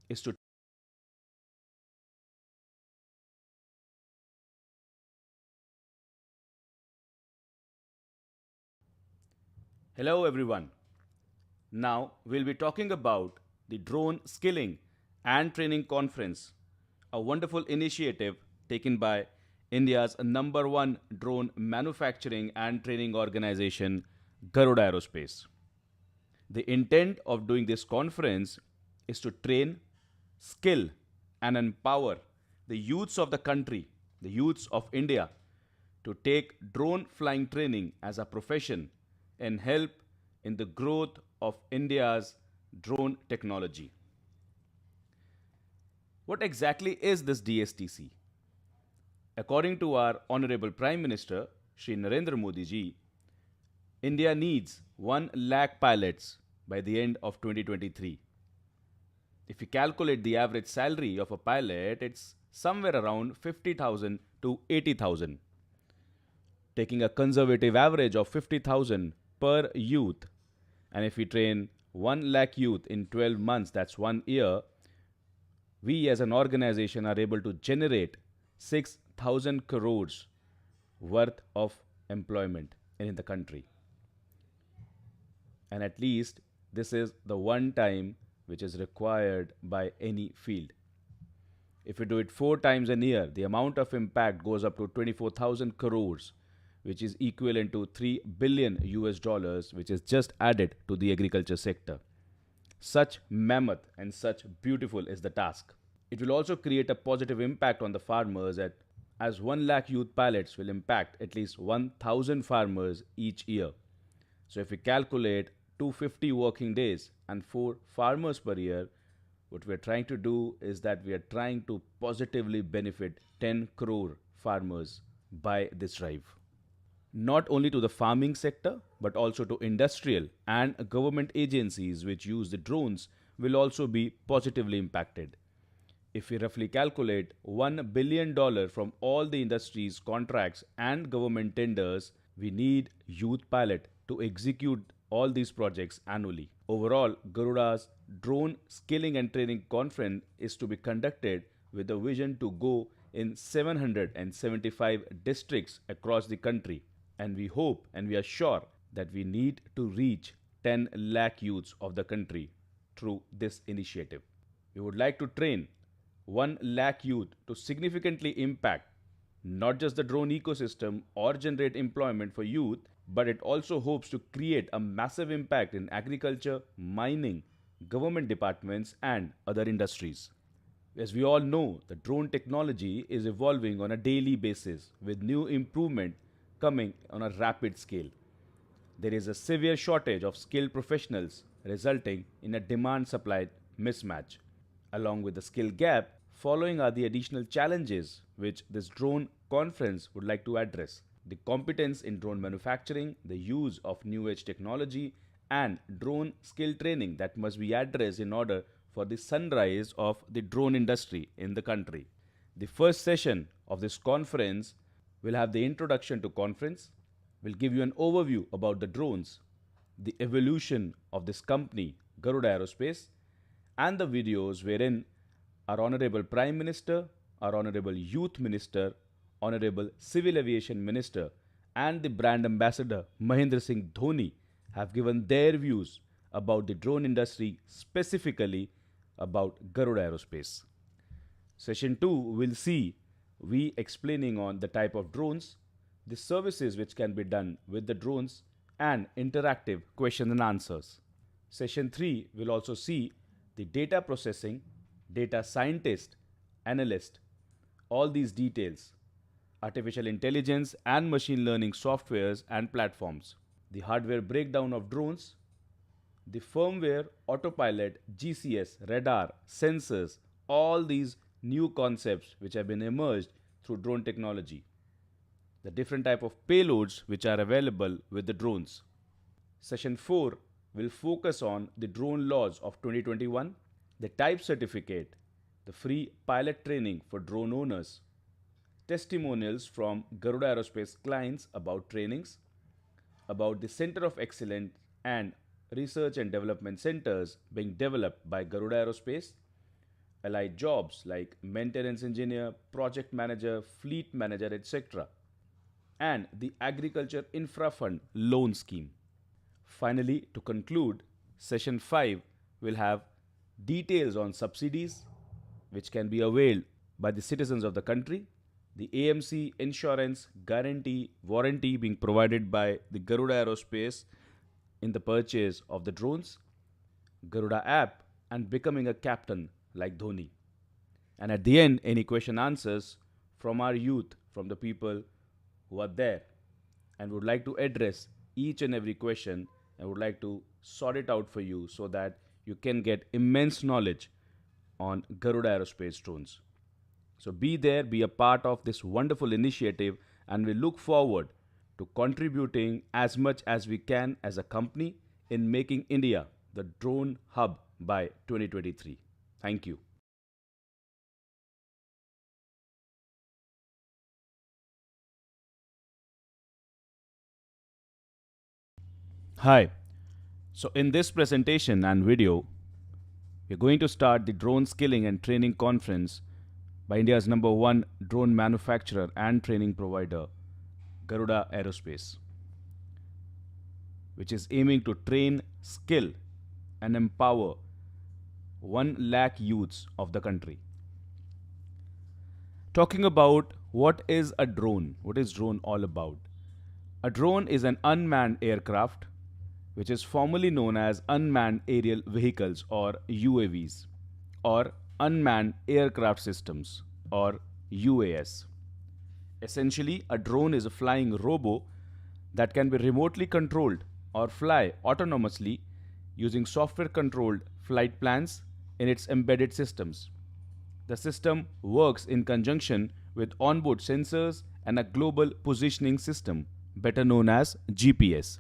is to Hello everyone. Now we'll be talking about the Drone Skilling and Training Conference, a wonderful initiative taken by India's number one drone manufacturing and training organization, Garuda Aerospace. The intent of doing this conference is to train, skill, and empower the youths of the country, the youths of India, to take drone flying training as a profession and help in the growth of India's drone technology. What exactly is this DSTC? According to our Honorable Prime Minister, Shri Narendra Modi ji, India needs 1 lakh pilots by the end of 2023. If you calculate the average salary of a pilot, it's somewhere around 50,000 to 80,000. Taking a conservative average of 50,000 per youth, and if we train 1 lakh youth in 12 months, that's 1 year, we as an organization are able to generate 6,000 crores worth of employment in the country. And at least this is the one time which is required by any field. If we do it 4 times a year, the amount of impact goes up to 24,000 crores, which is equivalent to 3 billion US dollars, which is just added to the agriculture sector. Such mammoth and such beautiful is the task. It will also create a positive impact on the farmers as 1 lakh youth pilots will impact at least 1,000 farmers each year. So if we calculate 250 working days and 4 farmers per year, what we are trying to do is that we are trying to positively benefit 10 crore farmers by this drive. Not only to the farming sector, but also to industrial and government agencies which use the drones will also be positively impacted. If we roughly calculate $1 billion from all the industries, contracts, and government tenders, we need youth pilot to execute all these projects annually. Overall, Garuda's drone skilling and training conference is to be conducted with a vision to go in 775 districts across the country. And we hope and we are sure that we need to reach 10 lakh youths of the country through this initiative. We would like to train 1 lakh youth to significantly impact not just the drone ecosystem or generate employment for youth, but it also hopes to create a massive impact in agriculture, mining, government departments, and other industries. As we all know, the drone technology is evolving on a daily basis with new improvement coming on a rapid scale. There is a severe shortage of skilled professionals, resulting in a demand supply mismatch. Along with the skill gap, following are the additional challenges which this drone conference would like to address: the competence in drone manufacturing, the use of new age technology, and drone skill training that must be addressed in order for the sunrise of the drone industry in the country. The first session of this conference will have the introduction to conference, will give you an overview about the drones, the evolution of this company, Garuda Aerospace, and the videos wherein our Honorable Prime Minister, our Honorable Youth Minister, Honorable Civil Aviation Minister, and the brand ambassador Mahendra Singh Dhoni have given their views about the drone industry, specifically about Garuda Aerospace. Session 2 will see we explaining on the type of drones, the services which can be done with the drones, and interactive question and answers. Session 3 will also see the data processing, data scientist, analyst, all these details, artificial intelligence and machine learning softwares and platforms, the hardware breakdown of drones, the firmware, autopilot, GCS, radar, sensors, all these new concepts which have been emerged through drone technology, the different type of payloads which are available with the drones. Session 4 will focus on the drone laws of 2021, the type certificate, the free pilot training for drone owners, testimonials from Garuda Aerospace clients about trainings, about the Center of Excellence and Research and Development Centers being developed by Garuda Aerospace, allied jobs like maintenance engineer, project manager, fleet manager, etc., and the Agriculture Infra Fund loan scheme. Finally, to conclude, session 5 will have details on subsidies which can be availed by the citizens of the country, the AMC insurance guarantee warranty being provided by the Garuda Aerospace in the purchase of the drones, Garuda app, and becoming a captain like Dhoni. And at the end, any question answers from our youth, from the people who are there, and would like to address each and every question and would like to sort it out for you so that you can get immense knowledge on Garuda Aerospace drones. So be there, be a part of this wonderful initiative, and we look forward to contributing as much as we can as a company in making India the drone hub by 2023. Thank you. Hi. So in this presentation and video, we're going to start the drone skilling and training conference by India's number one drone manufacturer and training provider, Garuda Aerospace, which is aiming to train, skill, and empower 1 lakh youths of the country. Talking about what is drone all about? A drone is an unmanned aircraft which is formally known as unmanned aerial vehicles or UAVs or unmanned aircraft systems or UAS. Essentially, a drone is a flying robo that can be remotely controlled or fly autonomously using software controlled flight plans in its embedded systems. The system works in conjunction with onboard sensors and a global positioning system, better known as GPS.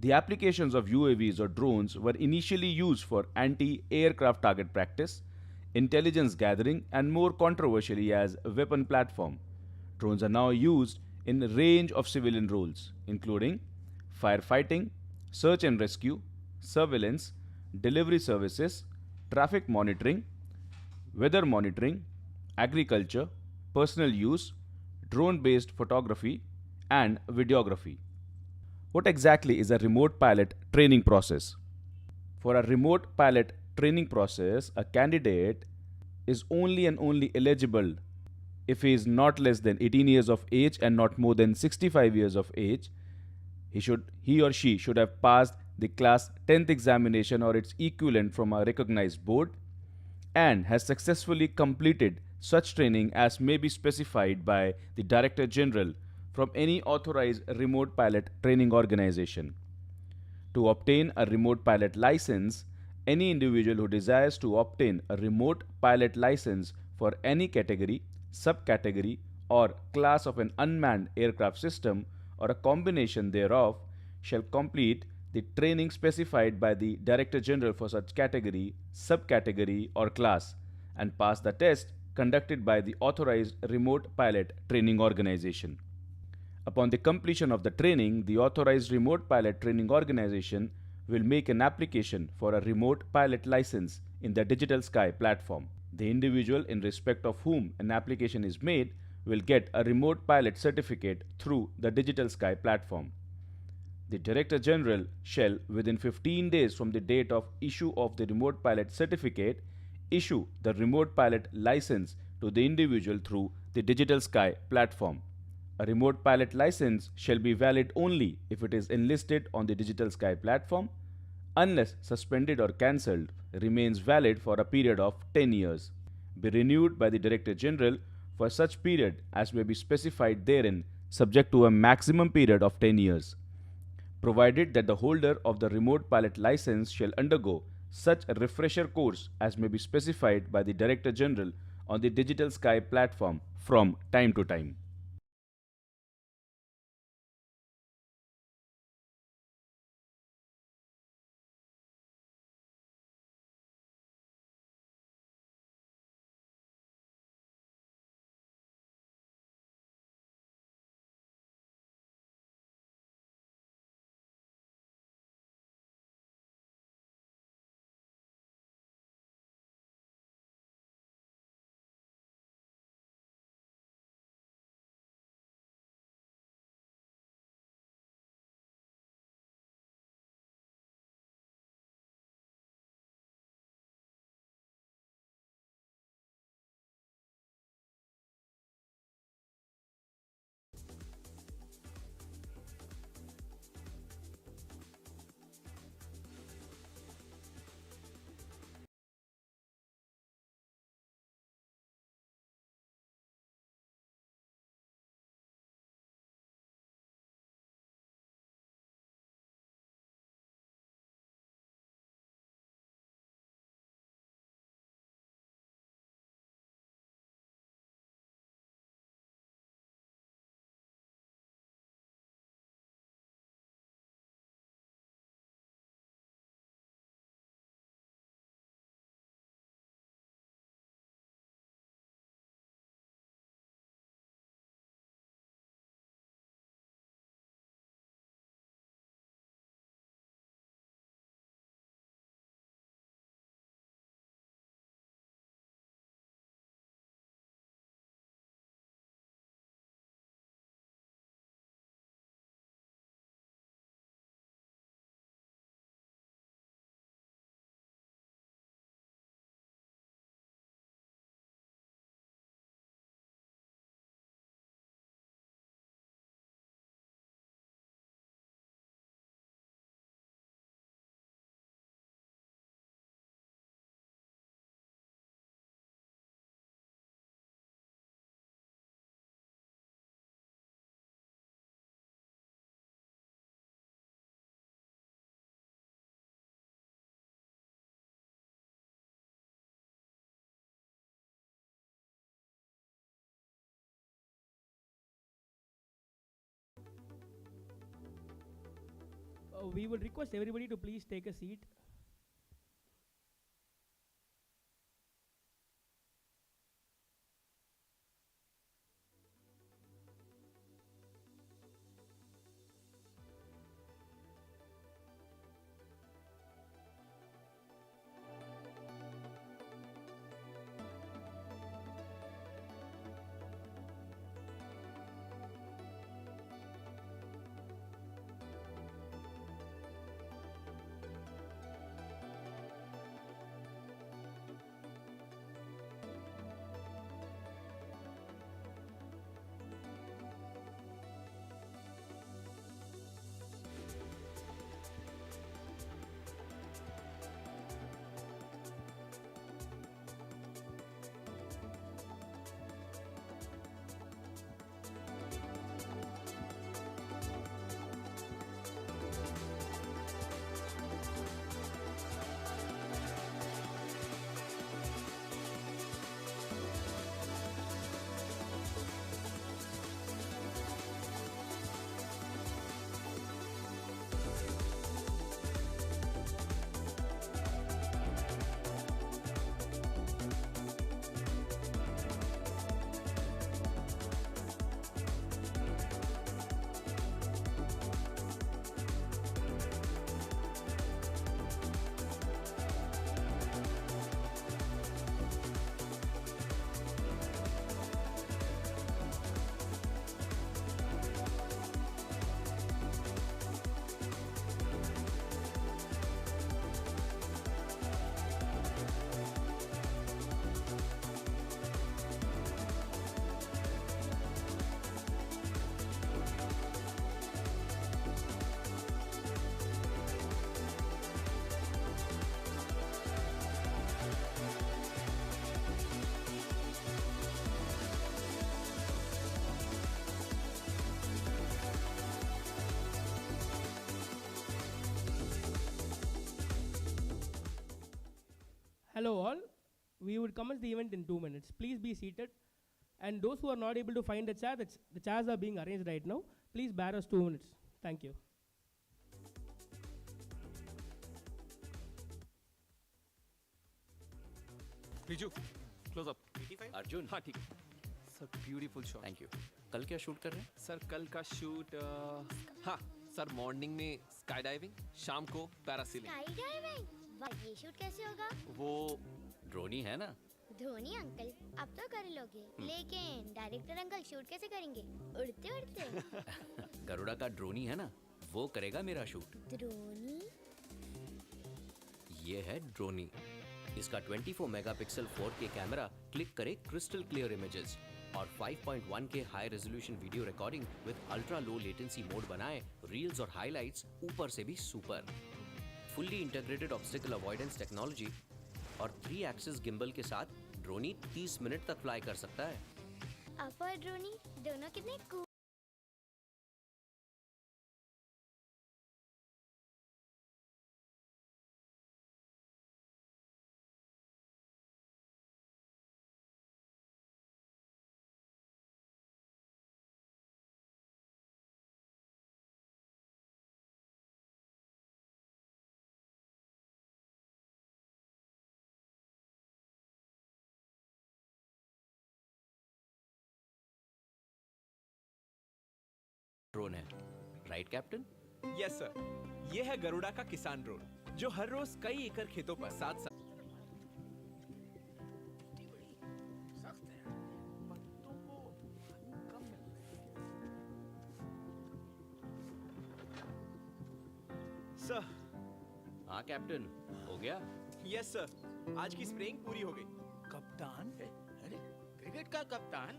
The applications of UAVs or drones were initially used for anti aircraft target practice, intelligence gathering, and more controversially as a weapon platform. Drones are now used in a range of civilian roles, including firefighting, search and rescue, surveillance, delivery services, traffic monitoring, weather monitoring, agriculture, personal use, drone based photography, and videography. What exactly is a remote pilot training process? For a remote pilot training process, a candidate is only and only eligible if he is not less than 18 years of age and not more than 65 years of age. He or she should have passed the class 10th examination or its equivalent from a recognized board and has successfully completed such training as may be specified by the Director General from any authorized remote pilot training organization. To obtain a remote pilot license, any individual who desires to obtain a remote pilot license for any category, subcategory, or class of an unmanned aircraft system or a combination thereof shall complete the training specified by the Director General for such category, subcategory, or class and pass the test conducted by the authorized remote pilot training organization. Upon the completion of the training, the authorized remote pilot training organization will make an application for a remote pilot license in the Digital Sky platform. The individual in respect of whom an application is made will get a remote pilot certificate through the Digital Sky platform. The Director General shall, within 15 days from the date of issue of the remote pilot certificate, issue the remote pilot license to the individual through the Digital Sky platform. A remote pilot license shall be valid only if it is enlisted on the Digital Sky platform, unless suspended or cancelled, remains valid for a period of 10 years. Be renewed by the Director General for such period as may be specified therein, subject to a maximum period of 10 years, provided that the holder of the remote pilot license shall undergo such a refresher course as may be specified by the Director General on the Digital Sky platform from time to time. We would request everybody to please take a seat. Hello all. We would commence the event in 2 minutes. Please be seated. And those who are not able to find a chair, the chairs are being arranged right now. Please bear us 2 minutes. Thank you. Riju, close up. 85? Arjun हाँ ठीक है sir beautiful shot thank you कल क्या shoot कर रहे हैं sir कल का शूट हाँ सर मॉर्निंग में स्काई डाइविंग शाम को पैरासीलिंग स्काई डाइविंग वाह ये शूट कैसे होगा वो ड्रोनी है ना धोनी अंकल अब तो कर लोगे लेकिन डायरेक्टर अंकल शूट कैसे करेंगे उड़ते उड़ते गरुड़ा का ड्रोनी है ना वो करेगा मेरा शूट ड्रोनी ये है ड्रोनी इसका 24 मेगापिक्सल 4K कैमरा क्लिक करे क्रिस्टल क्लियर इमेजेस और 5.1 के high resolution video recording with ultra low latency mode बनाए रील्स और हाइलाइट्स ऊपर से भी super fully integrated obstacle avoidance technology और 3 एक्सिस गिम्बल के साथ ड्रोनी 30 मिनट तक फ्लाई कर सकता है आप और ड्रोनी दोनों कितने कूल ड्रोन है राइट कैप्टन यस सर ये है गरुड़ा का किसान ड्रोन जो हर रोज कई एकड़ खेतों पर साथ साथ सर हाँ कैप्टन हो गया यस सर आज की स्प्रेइंग पूरी हो गई कप्तान अरे क्रिकेट का कप्तान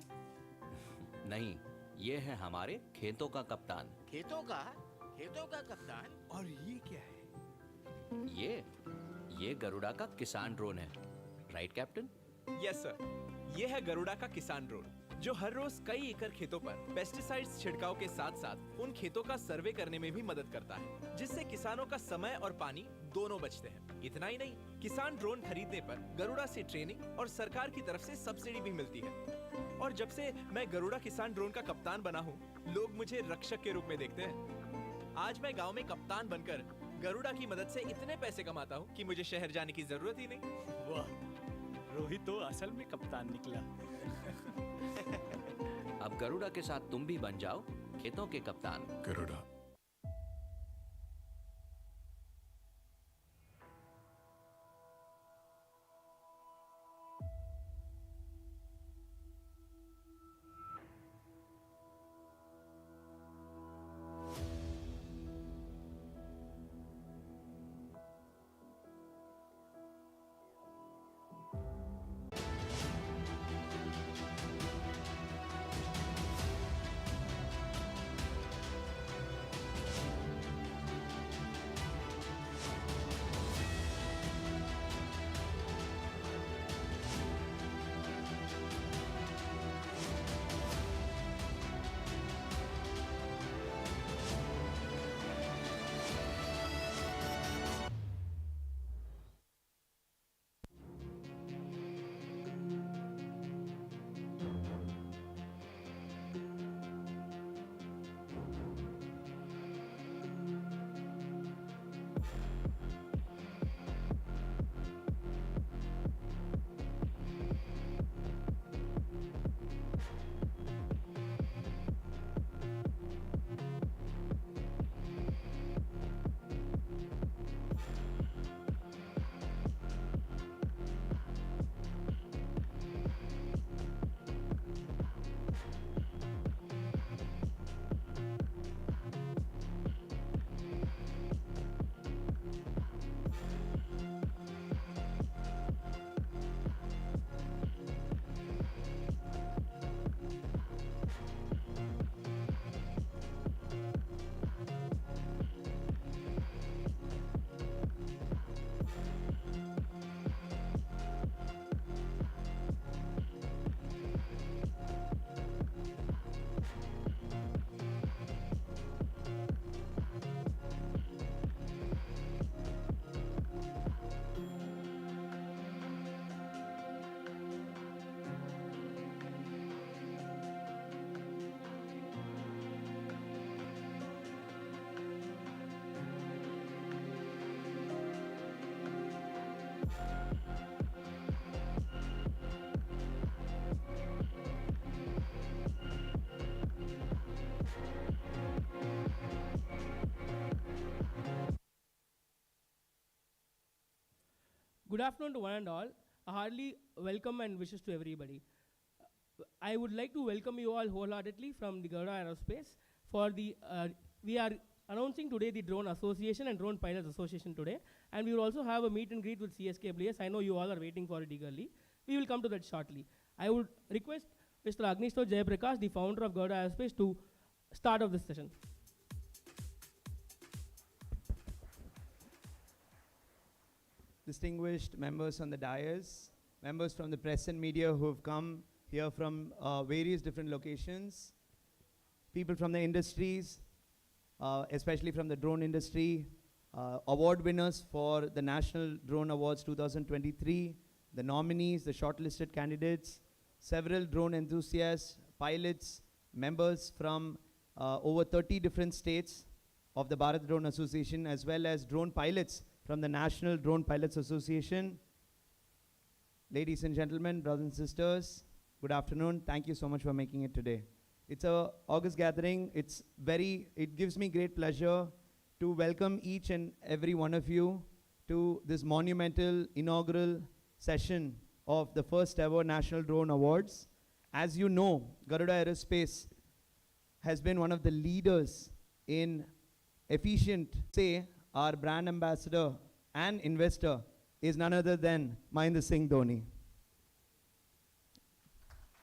नहीं ये है हमारे खेतों का कप्तान खेतों का कप्तान और ये क्या है ये गरुड़ा का किसान ड्रोन है राइट कैप्टन यस सर ये है गरुड़ा का किसान ड्रोन जो हर रोज कई एकड़ खेतों पर पेस्टिसाइड्स छिड़काव के साथ साथ उन खेतों का सर्वे करने में भी मदद करता है जिससे किसानों का समय और पानी दोनों बचते हैं इतना ही नहीं किसान ड्रोन खरीदने पर गरुड़ा से ट्रेनिंग और सरकार की तरफ से सब्सिडी भी मिलती है और जब से मैं गरुड़ा किसान ड्रोन का कप्तान बना हूँ लोग मुझे रक्षक के रूप में देखते हैं आज मैं गांव में कप्तान बनकर गरुड़ा की मदद से इतने पैसे कमाता हूँ कि मुझे शहर जाने की जरूरत ही नहीं। वाह, रोहित तो असल में कप्तान निकला। अब गरुड़ा के साथ तुम भी बन जाओ खेतों के कप्तान। Garuda. Good afternoon to one and all. A hearty welcome and wishes to everybody. I would like to welcome you all wholeheartedly from the Garuda Aerospace for we are announcing today the Drone Association and Drone Pilots Association today, and we will also have a meet and greet with CSKWS. I know you all are waiting for it eagerly. We will come to that shortly. I would request Mr. Agnishto Jayaprakash, the founder of Garuda Aerospace, to start off this session. Distinguished members on the dais, members from the press and media who have come here from various different locations, people from the industries, especially from the drone industry, award winners for the National Drone Awards 2023, the nominees, the shortlisted candidates, several drone enthusiasts, pilots, members from over 30 different states of the Bharat Drone Association, as well as drone pilots from the National Drone Pilots Association. Ladies and gentlemen, brothers and sisters, good afternoon. Thank you so much for making it today. It's a August gathering. It gives me great pleasure to welcome each and every one of you to this monumental inaugural session of the first ever National Drone Awards. As you know, Garuda Aerospace has been one of the leaders in efficient, our brand ambassador and investor is none other than Mahendra Singh Dhoni.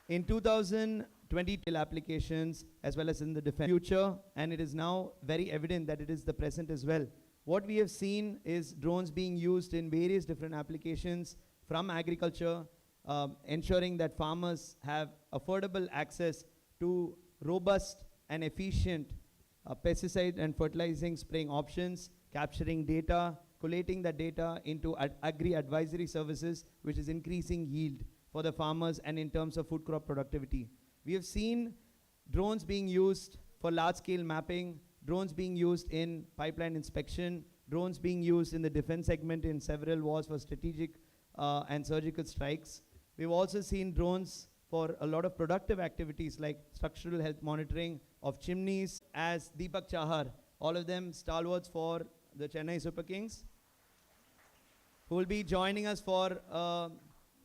In 2020 applications, as well as in the defense future, and it is now very evident that it is the present as well. What we have seen is drones being used in various different applications, from agriculture, ensuring that farmers have affordable access to robust and efficient pesticide and fertilizing spraying options, capturing data, collating that data into agri-advisory services, which is increasing yield for the farmers and in terms of food crop productivity. We have seen drones being used for large-scale mapping, drones being used in pipeline inspection, drones being used in the defense segment in several wars for strategic and surgical strikes. We've also seen drones for a lot of productive activities like structural health monitoring of chimneys, as Deepak Chahar, all of them stalwarts for the Chennai Super Kings, who will be joining us for a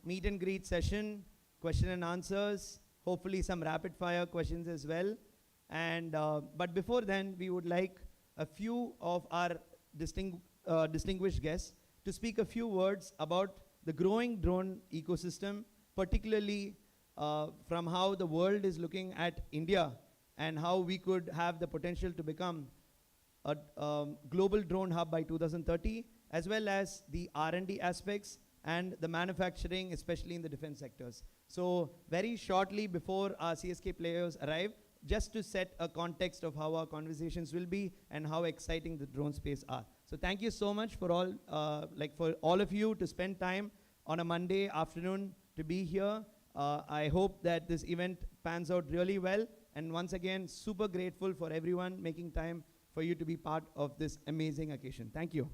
meet and greet session, question and answers, hopefully some rapid fire questions as well. And but before then, we would like a few of our distinguished guests to speak a few words about the growing drone ecosystem, particularly from how the world is looking at India and how we could have the potential to become a global drone hub by 2030, as well as the R&D aspects and the manufacturing, especially in the defense sectors. So very shortly before our CSK players arrive, just to set a context of how our conversations will be and how exciting the drone space are. So thank you so much for all of you to spend time on a Monday afternoon to be here. I hope that this event pans out really well. And once again, super grateful for everyone making time for you to be part of this amazing occasion. Thank you.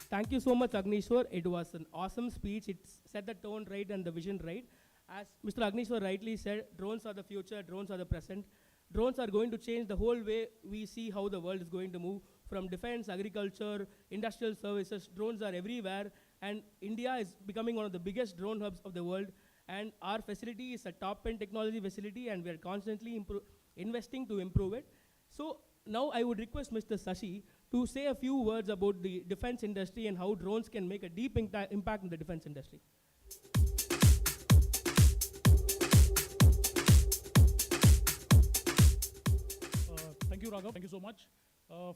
Thank you so much, Agnishwar. It was an awesome speech. It set the tone right and the vision right. As Mr. Agnishwar rightly said, drones are the future, drones are the present. Drones are going to change the whole way we see how the world is going to move. From defense, agriculture, industrial services, drones are everywhere. And India is becoming one of the biggest drone hubs of the world. And our facility is a top-end technology facility, and we are constantly investing to improve it. So now I would request Mr. Sashi to say a few words about the defense industry and how drones can make a deep impact in the defense industry. Thank you, Raghav. Thank you so much.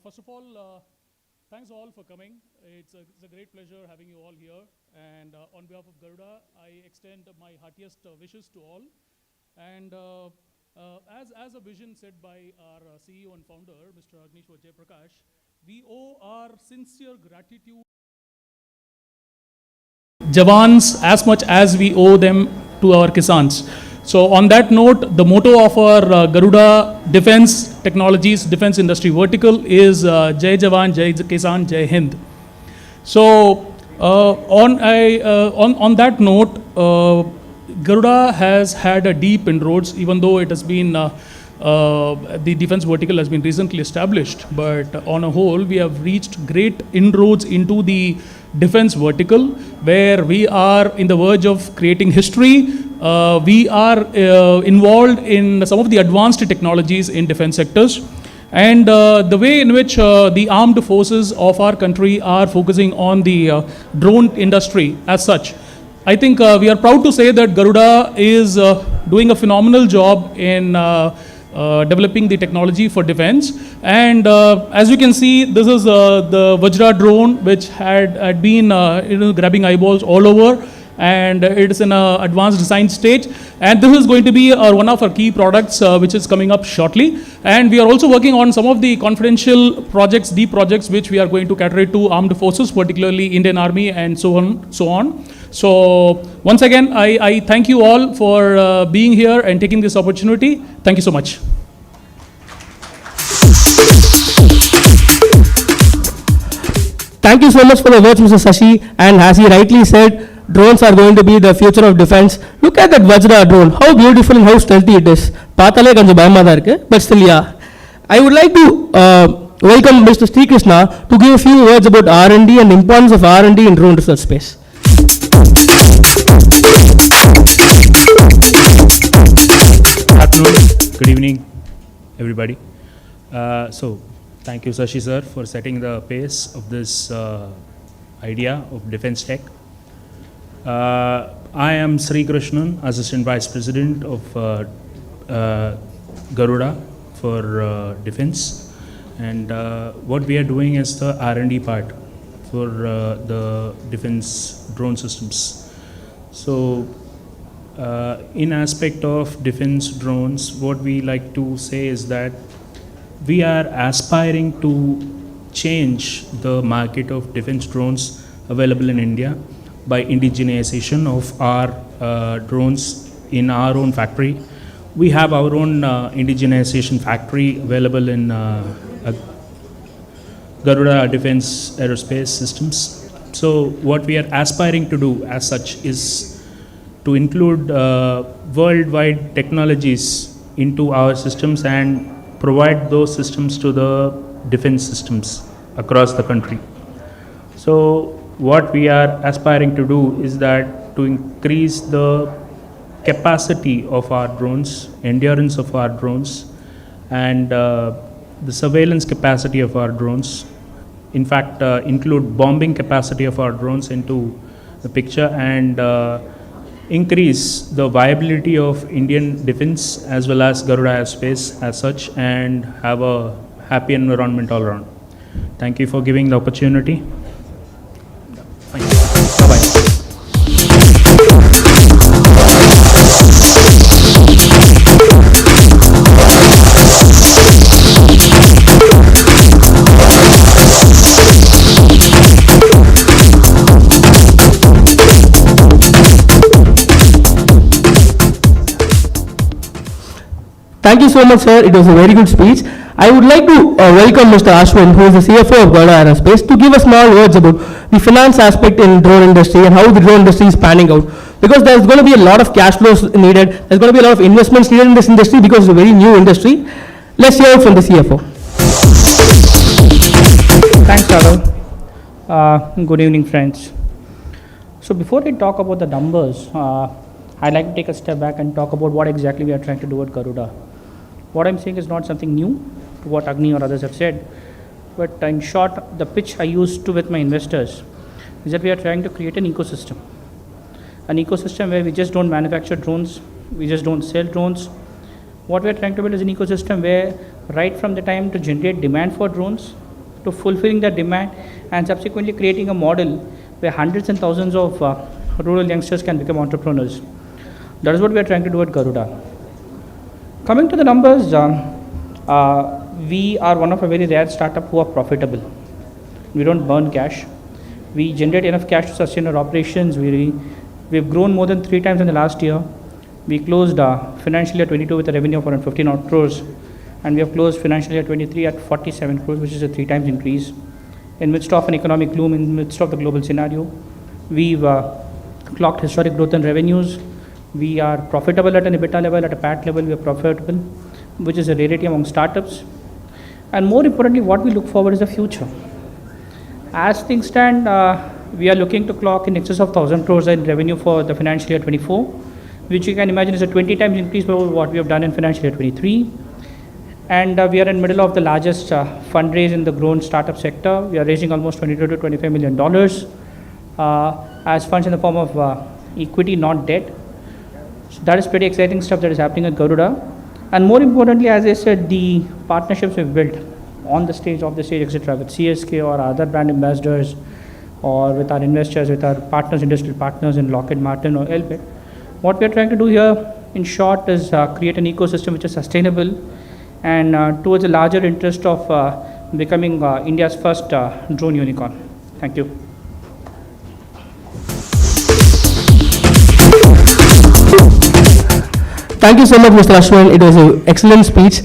First of all, thanks all for coming. It's a great pleasure having you all here. And on behalf of Garuda, I extend my heartiest wishes to all. And as a vision set by our CEO and founder, Mr. Agnishwar Jayaprakash, we owe our sincere gratitude Jawans as much as we owe them to our Kisans. So on that note, the motto of our Garuda Defense Technologies Defense Industry Vertical is Jai Jawan, Jai Kisan, Jai Hind. So on that note, Garuda has had a deep inroads, even though it has been the defense vertical has been recently established, but on a whole we have reached great inroads into the defense vertical, where we are in the verge of creating history. We are involved in some of the advanced technologies in defense sectors, and the way in which the armed forces of our country are focusing on the drone industry as such. I think we are proud to say that Garuda is doing a phenomenal job in developing the technology for defense. And as you can see, this is the Vajra drone, which had been grabbing eyeballs all over, and it is in an advanced design stage. And this is going to be one of our key products, which is coming up shortly. And we are also working on some of the confidential projects, deep projects, which we are going to cater to armed forces, particularly Indian Army and so on. So once again, I thank you all for being here and taking this opportunity. Thank you so much. Thank you so much for the words, Mr. Sashi. And as he rightly said, drones are going to be the future of defense. Look at that Vajra drone. How beautiful and how stealthy it is. Paatale konja bayama da irukku, but still, yeah. I would like to welcome Mr. Sri Krishna to give a few words about R&D and importance of R&D in drone research space. Good afternoon, good evening, everybody. So, thank you, Sashi sir, for setting the pace of this idea of defense tech. I am Sri Krishnan, Assistant Vice President of Garuda for Defense, and what we are doing is the R&D part for the defense drone systems. So, in aspect of defense drones, what we like to say is that we are aspiring to change the market of defense drones available in India by indigenization of our drones in our own factory. We have our own indigenization factory available in Garuda Defense Aerospace Systems. So what we are aspiring to do as such is to include worldwide technologies into our systems and provide those systems to the defense systems across the country. So what we are aspiring to do is that to increase the capacity of our drones, endurance of our drones, and the surveillance capacity of our drones. In fact, include bombing capacity of our drones into the picture and increase the viability of Indian defense as well as Garuda Aerospace as such, and have a happy environment all around. Thank you for giving the opportunity. Thank you. Bye-bye. Thank you so much, sir. It was a very good speech. I would like to welcome Mr. Ashwin, who is the CFO of Garuda Aerospace, to give us small words about the finance aspect in drone industry and how the drone industry is panning out. Because there's going to be a lot of cash flows needed. There's going to be a lot of investments needed in this industry because it's a very new industry. Let's hear it from the CFO. Thanks, Raghav. Good evening, friends. So before I talk about the numbers, I'd like to take a step back and talk about what exactly we are trying to do at Garuda. What I'm saying is not something new to what Agni or others have said, but in short, the pitch I used to with my investors is that we are trying to create an ecosystem. An ecosystem where we just don't manufacture drones, we just don't sell drones. What we are trying to build is an ecosystem where right from the time to generate demand for drones, to fulfilling that demand, and subsequently creating a model where hundreds and thousands of rural youngsters can become entrepreneurs. That is what we are trying to do at Garuda. Coming to the numbers, we are one of a very rare startup who are profitable. We don't burn cash. We generate enough cash to sustain our operations. We've grown more than 3 times in the last year. We closed financial year 22 with a revenue of around 15 odd crores, and we have closed financial year 23 at 47 crores, which is a 3 times increase. In midst of an economic gloom, in midst of the global scenario, we've clocked historic growth in revenues. We are profitable at an EBITDA level, at a PAT level, we are profitable, which is a rarity among startups. And more importantly, what we look forward is the future. As things stand, we are looking to clock in excess of 1,000 crores in revenue for the financial year 24, which you can imagine is a 20 times increase over what we have done in financial year 23. And we are in the middle of the largest fundraise in the grown startup sector. We are raising almost $22 to $25 million as funds in the form of equity, not debt. So that is pretty exciting stuff that is happening at Garuda. And more importantly, as I said, the partnerships we've built on the stage, off the stage, etc., with CSK or other brand ambassadors, or with our investors, with our partners, industrial partners in Lockheed Martin or Elbit. What we are trying to do here, in short, is create an ecosystem which is sustainable and towards a larger interest of becoming India's first drone unicorn. Thank you. Thank you so much, Mr. Ashwin. It was an excellent speech.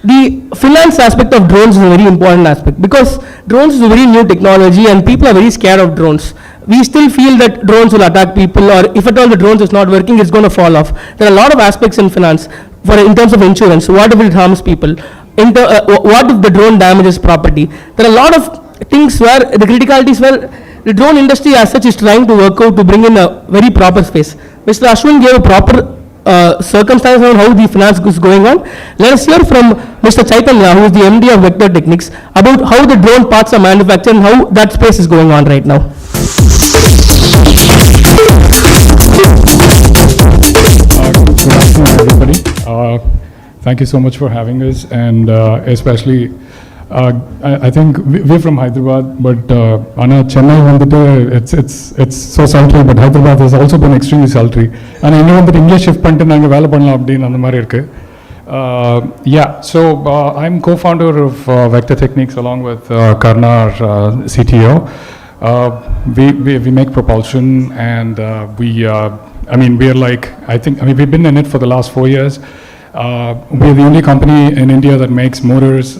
The finance aspect of drones is a very important aspect because drones is a very new technology and people are very scared of drones. We still feel that drones will attack people, or if at all the drones is not working, it's going to fall off. There are a lot of aspects in finance. In terms of insurance, what if it harms people? What if the drone damages property? There are a lot of things where the criticalities where the drone industry as such is trying to work out to bring in a very proper space. Mr. Ashwin gave a proper circumstances on how the finance is going on. Let us hear from Mr. Chaitanya, who is the MD of Vector Techniques, about how the drone parts are manufactured and how that space is going on right now. Good afternoon, everybody. Thank you so much for having us, and especially I think we're from Hyderabad, but Anna Chennai it's so sultry, but Hyderabad has also been extremely sultry. And I know that English shift பண்ணிட்டு நாங்க வேலை பண்ணலாம் அப்படின்னு அந்த மாதிரி இருக்கு. So I'm co-founder of Vector Techniques along with Karna, our CTO. We make propulsion, and we I mean, we're like, we've been in it for the last 4 years. We're the only company in India that makes motors,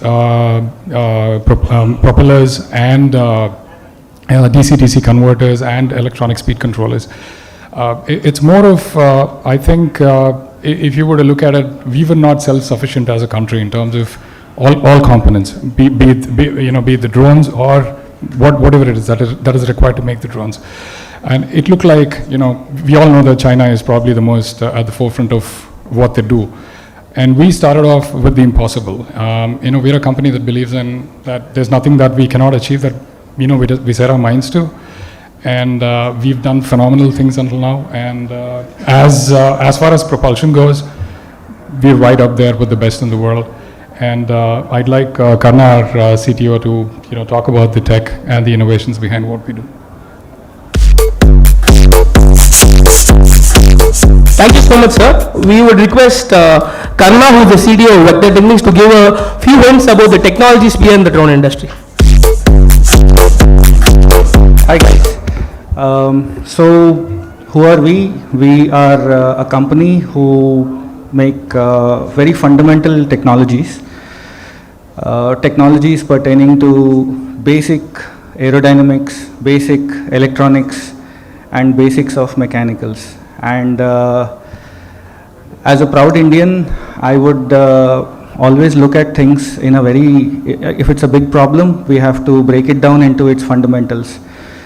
propellers, and DC-DC converters and electronic speed controllers. It's more of, I think, if you were to look at it, we were not self-sufficient as a country in terms of all components, be it the drones or whatever it is that is required to make the drones. And it looked like, we all know that China is probably the most at the forefront of what they do. And we started off with the impossible. We're a company that believes in that there's nothing that we cannot achieve that, we set our minds to. And we've done phenomenal things until now. And as far as propulsion goes, we're right up there with the best in the world. And I'd like Karna, our CTO, to talk about the tech and the innovations behind what we do. Thank you so much, sir. We would request Karna, who is the CTO of Vector Techniques, to give a few hints about the technologies behind the drone industry. Hi guys. So who are we? We are a company who make very fundamental technologies. Technologies pertaining to basic aerodynamics, basic electronics, and basics of mechanicals. And as a proud Indian, I would always look at things in a if it's a big problem, we have to break it down into its fundamentals.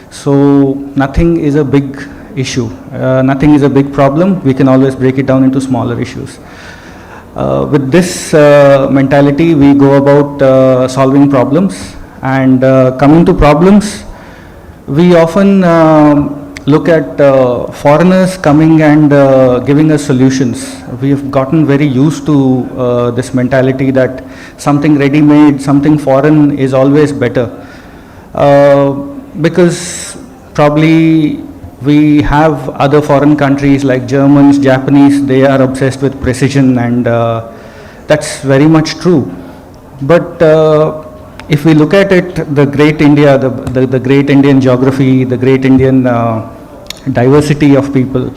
So nothing is a big issue, nothing is a big problem, we can always break it down into smaller issues. With this mentality, we go about solving problems, and coming to problems, we often look at foreigners coming and giving us solutions. We have gotten very used to this mentality that something ready-made, something foreign is always better. Because probably we have other foreign countries like Germans, Japanese, they are obsessed with precision, and that's very much true. But if we look at it, the great India, the great Indian geography, the great Indian diversity of people,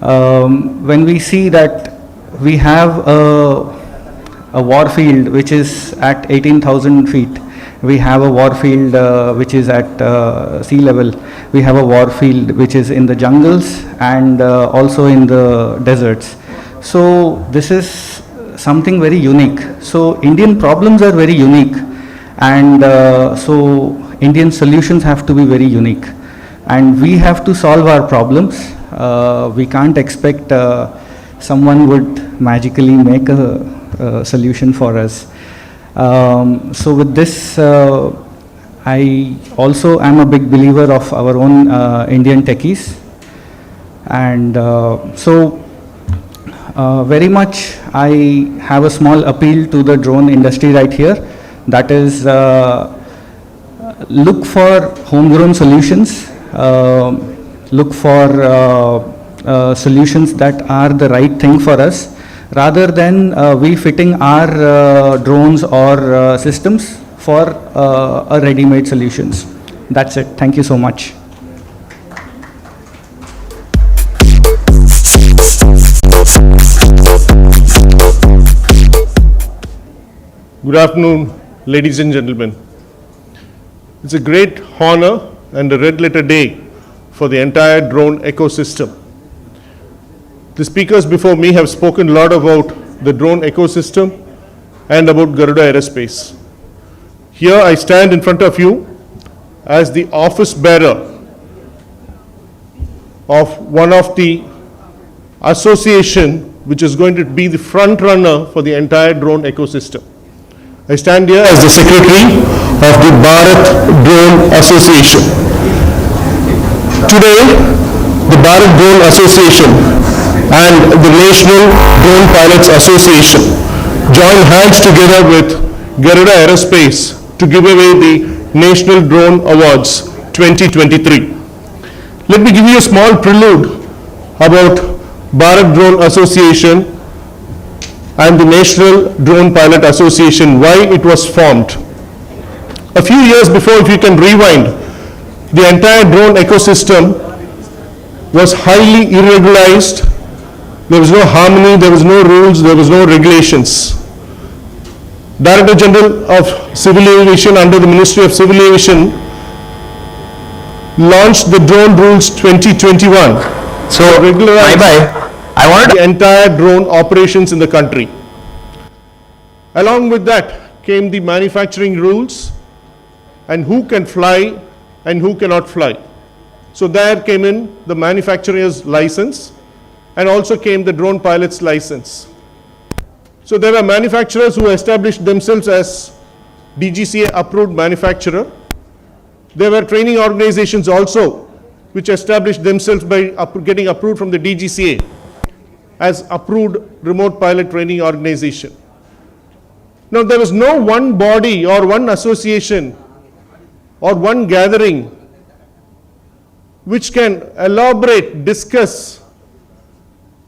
when we see that we have a war field which is at 18,000 feet, we have a war field which is at sea level, we have a war field which is in the jungles and also in the deserts. So this is something very unique. So Indian problems are very unique, and so Indian solutions have to be very unique, and we have to solve our problems. We can't expect someone would magically make a solution for us. So with this, I also am a big believer of our own Indian techies, and so very much I have a small appeal to the drone industry right here. That is, look for homegrown solutions, look for solutions that are the right thing for us, rather than we fitting our drones or systems for a ready-made solutions. That's it. Thank you so much. Good afternoon, ladies and gentlemen. It's a great honor and a red letter day for the entire drone ecosystem. The speakers before me have spoken a lot about the drone ecosystem and about Garuda Aerospace. Here I stand in front of you as the office bearer of one of the association which is going to be the front runner for the entire drone ecosystem. I stand here as the secretary of the Bharat Drone Association. Today, the Bharat Drone Association and the National Drone Pilots Association join hands together with Garuda Aerospace to give away the National Drone Awards 2023. Let me give you a small prelude about Bharat Drone Association and the National Drone Pilot Association, why it was formed. A few years before, if you can rewind, the entire drone ecosystem was highly irregularized. There was no harmony, there was no rules, there was no regulations. Director General of Civil Aviation under the Ministry of Civil Aviation launched the Drone Rules 2021. So regularize I wanted the entire drone operations in the country. Along with that came the manufacturing rules and who can fly and who cannot fly. So there came in the manufacturer's license and also came the drone pilot's license. So there were manufacturers who established themselves as DGCA approved manufacturer. There were training organizations also which established themselves by getting approved from the DGCA as approved remote pilot training organization. Now there was no one body or one association or one gathering which can elaborate, discuss,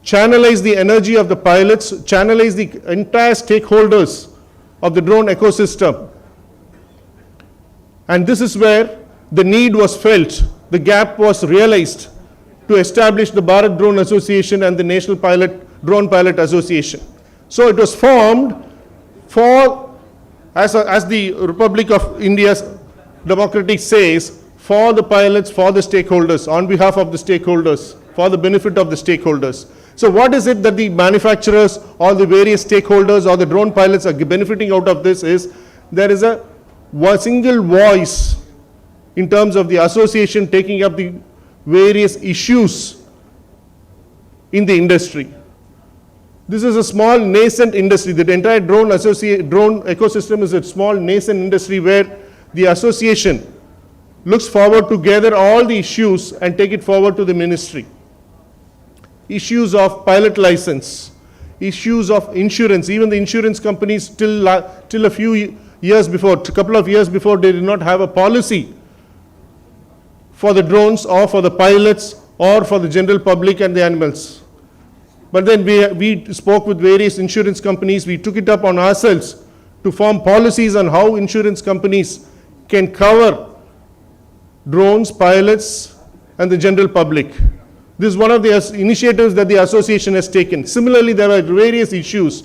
channelize the energy of the pilots, channelize the entire stakeholders of the drone ecosystem. And this is where the need was felt, the gap was realized to establish the Bharat Drone Association and the National Drone Pilot Association. So it was formed for, as the Republic of India's democracy says, for the pilots, for the stakeholders, on behalf of the stakeholders, for the benefit of the stakeholders. So what is it that the manufacturers or the various stakeholders or the drone pilots are benefiting out of this is there is a single voice in terms of the association taking up the various issues in the industry. This is a small nascent industry. The entire drone ecosystem is a small nascent industry where the association looks forward to gather all the issues and take it forward to the ministry. Issues of pilot license, issues of insurance, even the insurance companies till a few years before, a couple of years before, they did not have a policy for the drones or for the pilots or for the general public and the animals. But then we spoke with various insurance companies, we took it up on ourselves to form policies on how insurance companies can cover drones, pilots, and the general public. This is one of the initiatives that the association has taken. Similarly, there are various issues,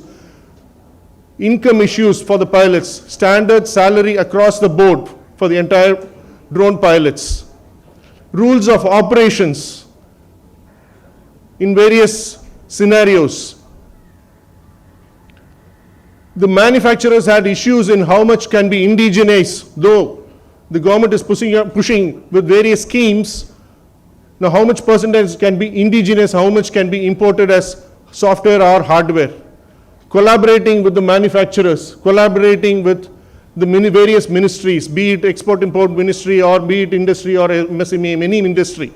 income issues for the pilots, standard salary across the board for the entire drone pilots, rules of operations in various scenarios. The manufacturers had issues in how much can be indigenous, though the government is pushing with various schemes. Now, how much percentage can be indigenous, how much can be imported as software or hardware? Collaborating with the manufacturers, collaborating with the various ministries, be it export-import ministry or be it industry or MSME, any industry,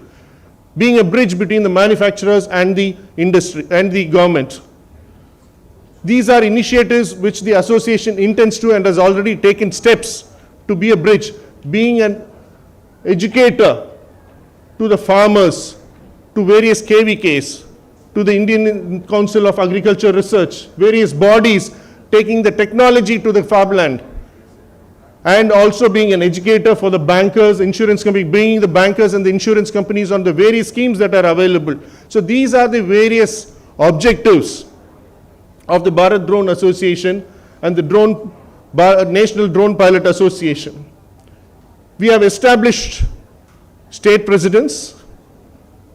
being a bridge between the manufacturers and the industry and the government. These are initiatives which the association intends to and has already taken steps to be a bridge, being an educator to the farmers, to various KVKs, to the Indian Council of Agriculture Research, various bodies taking the technology to the farmland, and also being an educator for the bankers, insurance company, bringing the bankers and the insurance companies on the various schemes that are available. So these are the various objectives of the Bharat Drone Association and the National Drone Pilot Association. We have established state presidents,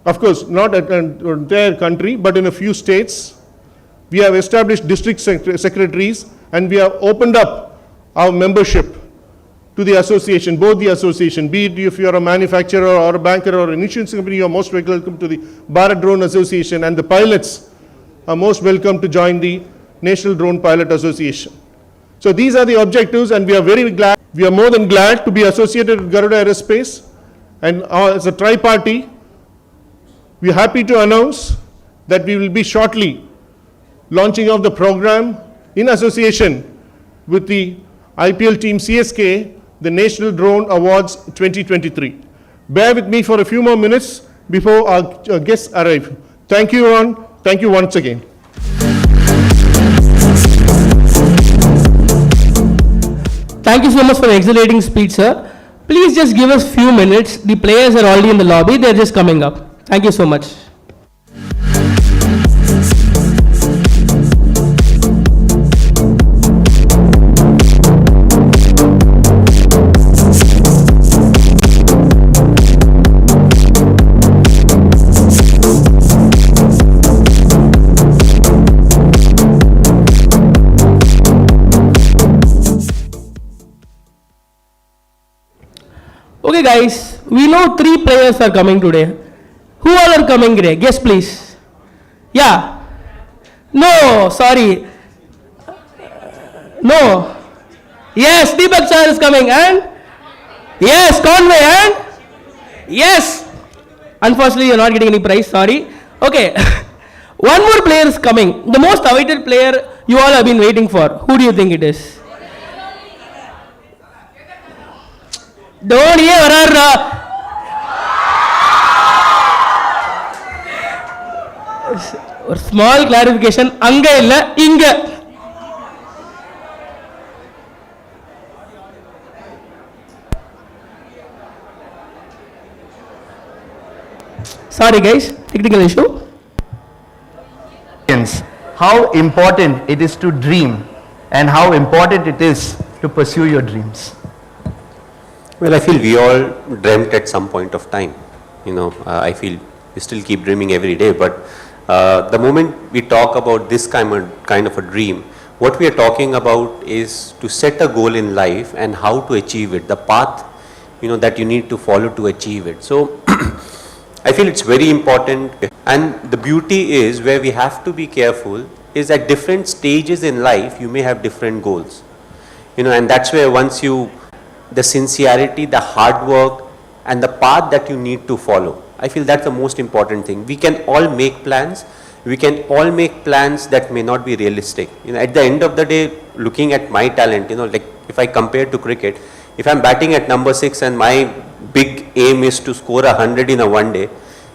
of course not an entire country, but in a few states. We have established district secretaries and we have opened up our membership to the association, both the association, be it if you are a manufacturer or a banker or an insurance company, you are most welcome to the Bharat Drone Association, and the pilots are most welcome to join the National Drone Pilot Association. So these are the objectives, and we are very glad, we are more than glad to be associated with Garuda Aerospace, and as a tri-party, we are happy to announce that we will be shortly launching of the program in association with the IPL team CSK, the National Drone Awards 2023. Bear with me for a few more minutes before our guests arrive. Thank you, everyone. Thank you once again. Thank you so much for an exhilarating speech, sir. Please just give us few minutes. The players are already in the lobby. They're just coming up. Thank you so much. Okay guys, we know 3 players are coming today. Who all are coming today? Guess please. Yeah. No, sorry. No. Yes, Deepak sir is coming and yes, Conway and yes. Unfortunately, you're not getting any prize, sorry. Okay. One more player is coming. The most awaited player you all have been waiting for. Who do you think it is? Don't hear or small clarification, anga illa inga. Sorry guys, technical issue. How important it is to dream and how important it is to pursue your dreams. Well, I feel we all dreamt at some point of time. I feel we still keep dreaming every day, but the moment we talk about this kind of a dream, what we are talking about is to set a goal in life and how to achieve it, the path, that you need to follow to achieve it. So, I feel it's very important, and the beauty is where we have to be careful is at different stages in life, you may have different goals. And that's where once the sincerity, the hard work, and the path that you need to follow. I feel that's the most important thing. We can all make plans. We can all make plans that may not be realistic. At the end of the day, looking at my talent, like if I compare to cricket, if I'm batting at number 6 and my big aim is to score 100 in a one day,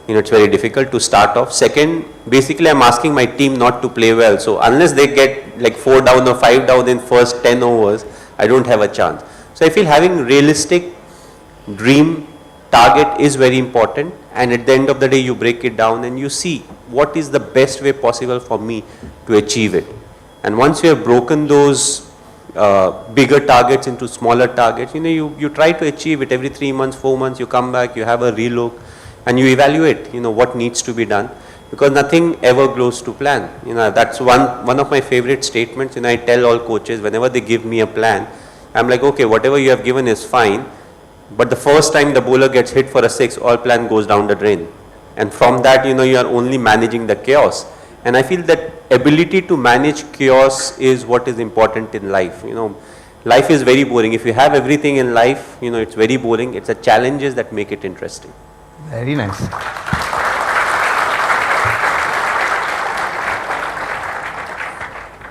it's very difficult to start off. Second, basically I'm asking my team not to play well. So unless they get like 4 down or 5 down in first 10 overs, I don't have a chance. So I feel having realistic dream target is very important, and at the end of the day you break it down and you see what is the best way possible for me to achieve it. And once you have broken those bigger targets into smaller targets, you try to achieve it every 3 months, 4 months, you come back, you have a relook and you evaluate, what needs to be done, because nothing ever goes to plan. That's one of my favorite statements. I tell all coaches whenever they give me a plan, I'm like, okay, whatever you have given is fine, but the first time the bowler gets hit for a 6, all plan goes down the drain. And from that, you are only managing the chaos. And I feel that ability to manage chaos is what is important in life. Life is very boring. If you have everything in life, it's very boring. It's the challenges that make it interesting. Very nice.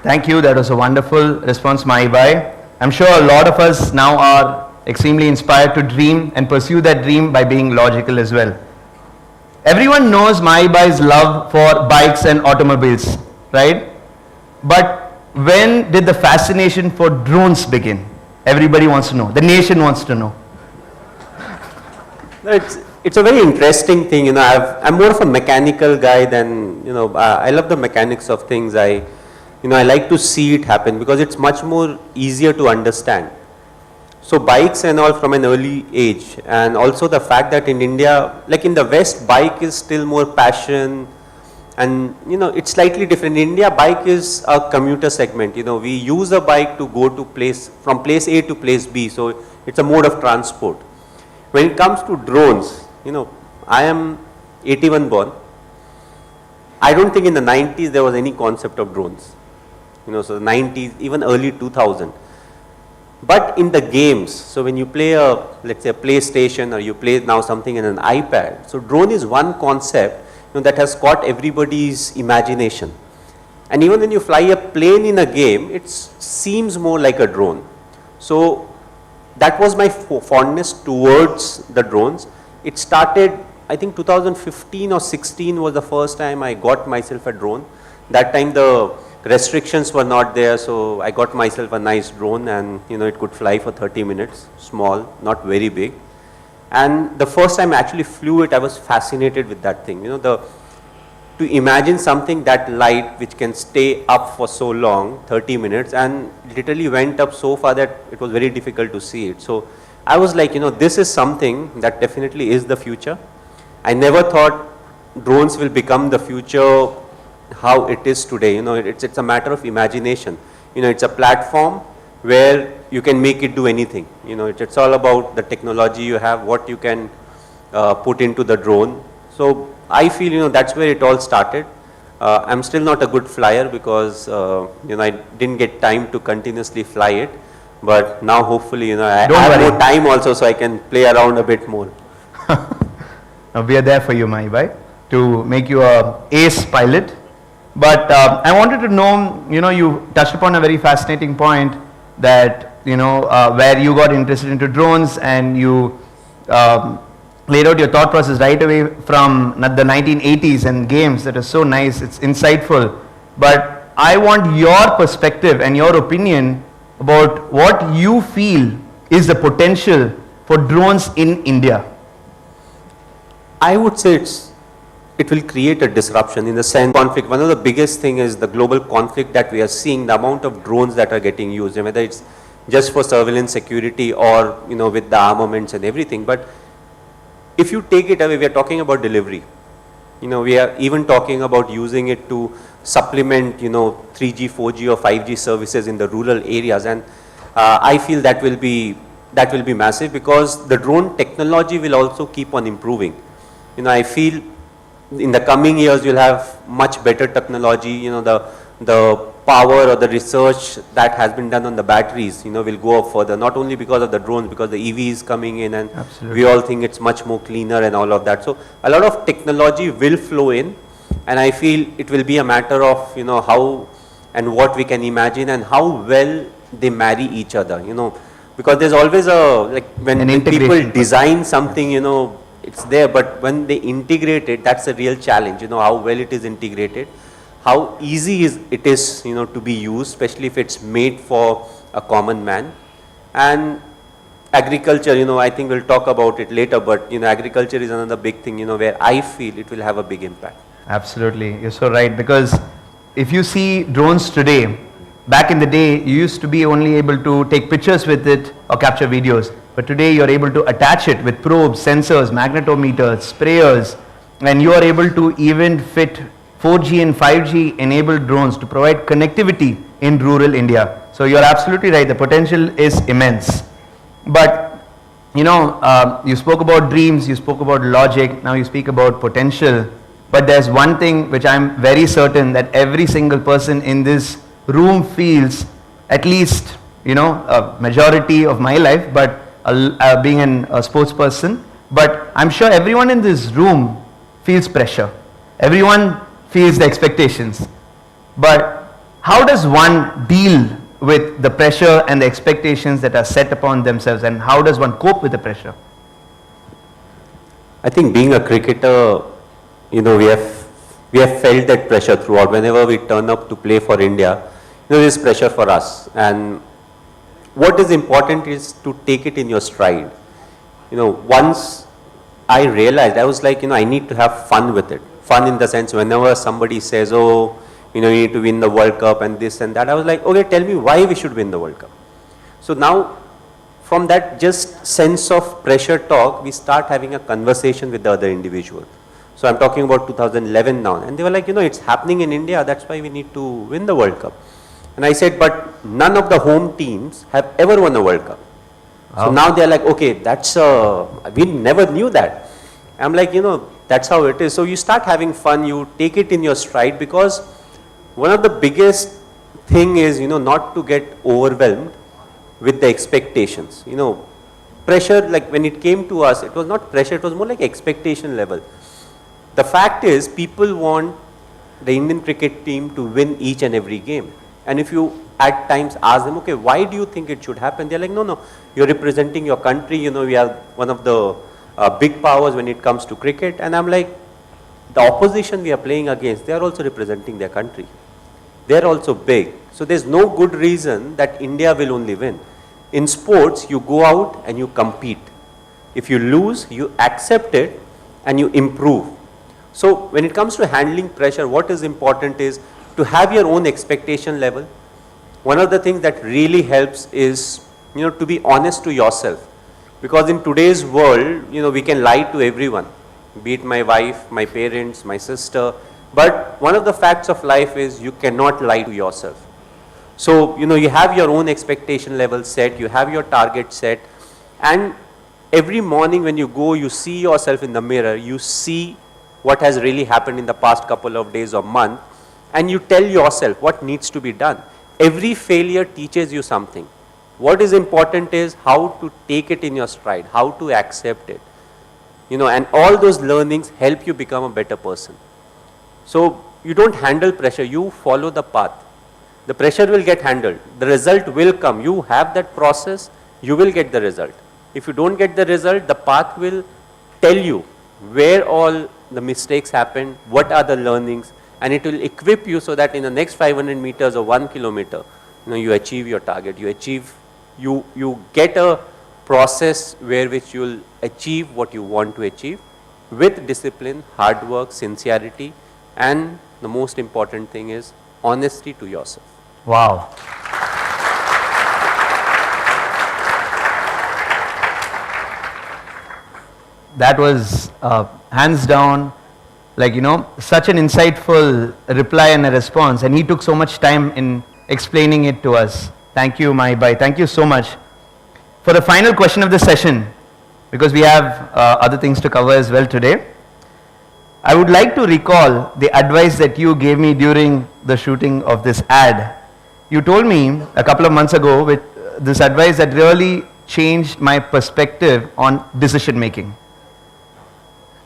Thank you. That was a wonderful response, Maibai. I'm sure a lot of us now are extremely inspired to dream and pursue that dream by being logical as well. Everyone knows Maibai's love for bikes and automobiles, right? But when did the fascination for drones begin? Everybody wants to know. The nation wants to know. It's a very interesting thing. I'm more of a mechanical guy than, I love the mechanics of things. I like to see it happen because it's much more easier to understand. So bikes and all from an early age, and also the fact that in India, like in the West, bike is still more passion, and it's slightly different. In India, bike is a commuter segment. We use a bike to go to from place A to place B, so it's a mode of transport. When it comes to drones, I am 81 born. I don't think in the 90s there was any concept of drones. So the 90s, even early 2000. But in the games, so when you play let's say a PlayStation, or you play now something in an iPad, so drone is one concept that has caught everybody's imagination. And even when you fly a plane in a game, it seems more like a drone. So that was my fondness towards the drones. It started, I think 2015 or 16 was the first time I got myself a drone. That time the restrictions were not there, so I got myself a nice drone, and it could fly for 30 minutes, small, not very big. And the first time I actually flew it, I was fascinated with that thing. To imagine something that light which can stay up for so long, 30 minutes, and literally went up so far that it was very difficult to see it. So I was like, this is something that definitely is the future. I never thought drones will become the future how it is today. It's a matter of imagination. It's a platform where you can make it do anything. It's all about the technology you have, what you can put into the drone. So I feel, that's where it all started. I'm still not a good flyer because, I didn't get time to continuously fly it. But now hopefully, I have more time also, so I can play around a bit more. We are there for you, Maibai, to make you a ace pilot. But I wanted to know, you touched upon a very fascinating point that, where you got interested into drones and you laid out your thought process right away from the 1980s and games. That is so nice. It's insightful. But I want your perspective and your opinion about what you feel is the potential for drones in India. I would say it will create a disruption in the sense conflict. One of the biggest thing is the global conflict that we are seeing, the amount of drones that are getting used, whether it's just for surveillance security or, with the armaments and everything. But if you take it away, we are talking about delivery. We are even talking about using it to supplement, 3G, 4G or 5G services in the rural areas. And I feel that will be massive because the drone technology will also keep on improving. I feel in the coming years you'll have much better technology. The power or the research that has been done on the batteries, will go up further, not only because of the drones, because the EV is coming in and Absolutely. we all think it's much more cleaner and all of that. So a lot of technology will flow in, and I feel it will be a matter of, how and what we can imagine and how well they marry each other, because there's always when people design something, it's there, but when they integrate it, that's a real challenge, how well it is integrated. How easy it is, to be used, especially if it's made for a common man. And agriculture, I think we'll talk about it later, but, agriculture is another big thing, where I feel it will have a big impact. Absolutely, you're so right, because if you see drones today, back in the day, you used to be only able to take pictures with it or capture videos. But today you're able to attach it with probes, sensors, magnetometers, sprayers, and you are able to even fit 4G and 5G enabled drones to provide connectivity in rural India. So you're absolutely right, the potential is immense. But you spoke about dreams, you spoke about logic, now you speak about potential. But there's one thing which I'm very certain that every single person in this room feels, at least, a majority of my life, but being a sports person. But I'm sure everyone in this room feels pressure. Everyone feels the expectations. But how does one deal with the pressure and the expectations that are set upon themselves, and how does one cope with the pressure? I think being a cricketer, we have felt that pressure throughout. Whenever we turn up to play for India, there's pressure for us. And what is important is to take it in your stride. Once I realized, I was like, I need to have fun with it. Fun in the sense, whenever somebody says, oh, you need to win the World Cup and this and that, I was like, okay, tell me why we should win the World Cup. So now, from that just sense of pressure talk, we start having a conversation with the other individual. So I'm talking about 2011 now. And they were like, it's happening in India, that's why we need to win the World Cup. And I said, but none of the home teams have ever won a World Cup. So now they're like, okay, we never knew that. I'm like, that's how it is. So you start having fun, you take it in your stride, because one of the biggest thing is, not to get overwhelmed with the expectations. Pressure, like when it came to us, it was not pressure, it was more like expectation level. The fact is, people want the Indian cricket team to win each and every game. And if you at times ask them, okay, why do you think it should happen? They're like, no, you're representing your country, we are one of the big powers when it comes to cricket. And I'm like, the opposition we are playing against, they are also representing their country. They are also big. So there's no good reason that India will only win. In sports, you go out and you compete. If you lose, you accept it and you improve. So when it comes to handling pressure, what is important is to have your own expectation level. One of the things that really helps is, to be honest to yourself. Because in today's world, we can lie to everyone, be it my wife, my parents, my sister. But one of the facts of life is you cannot lie to yourself. So, you have your own expectation level set, you have your target set, and every morning when you go, you see yourself in the mirror, you see what has really happened in the past couple of days or month, and you tell yourself what needs to be done. Every failure teaches you something. What is important is how to take it in your stride, how to accept it. And all those learnings help you become a better person. So you don't handle pressure, you follow the path. The pressure will get handled, the result will come. You have that process, you will get the result. If you don't get the result, the path will tell you where all the mistakes happened, what are the learnings, and it will equip you so that in the next 500 meters or 1 kilometer, you achieve your target, you get a process where which you will achieve what you want to achieve with discipline, hard work, sincerity, and the most important thing is honesty to yourself. Wow. That was hands down, such an insightful reply and a response, and he took so much time in explaining it to us. Thank you, my bhai. Thank you so much. For the final question of the session, because we have other things to cover as well today, I would like to recall the advice that you gave me during the shooting of this ad. You told me a couple of months ago with this advice that really changed my perspective on decision making.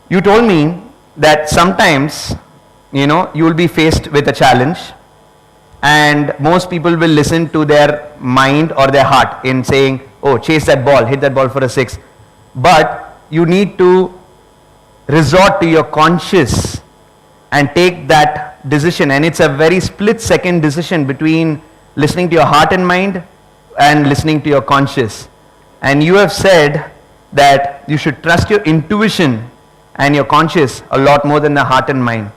You told me that sometimes, you will be faced with a challenge, and most people will listen to their mind or their heart in saying, oh, chase that ball, hit that ball for a 6. But you need to resort to your conscious and take that decision, and it's a very split-second decision between listening to your heart and mind and listening to your conscious. And you have said that you should trust your intuition and your conscious a lot more than the heart and mind.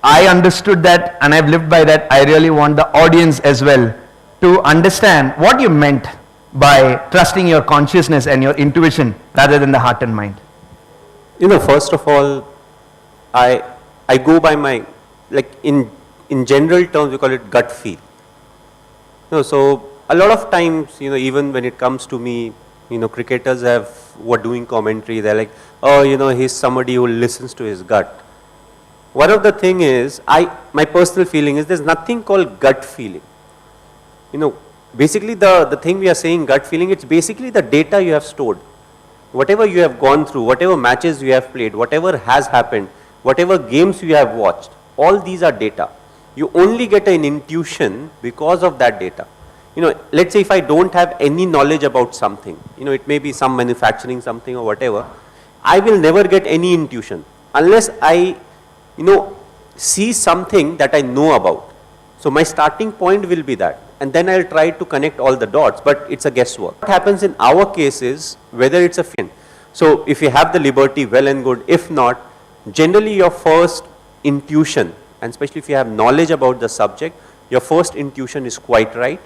I understood that, and I've lived by that. I really want the audience as well to understand what you meant by trusting your consciousness and your intuition rather than the heart and mind. First of all, I go by my, in general terms, we call it gut feel. So a lot of times, even when it comes to me, cricketers were doing commentary, they're like, oh, he's somebody who listens to his gut. One of the thing is, my personal feeling is there's nothing called gut feeling. Basically the thing we are saying gut feeling, it's basically the data you have stored. Whatever you have gone through, whatever matches you have played, whatever has happened, whatever games you have watched, all these are data. You only get an intuition because of that data. Let's say if I don't have any knowledge about something, it may be some manufacturing something or whatever, I will never get any intuition unless I, see something that I know about. So my starting point will be that, and then I'll try to connect all the dots, but it's a guesswork. What happens in our case is whether it's a friend. So if you have the liberty, well and good. If not, generally your first intuition, and especially if you have knowledge about the subject, your first intuition is quite right.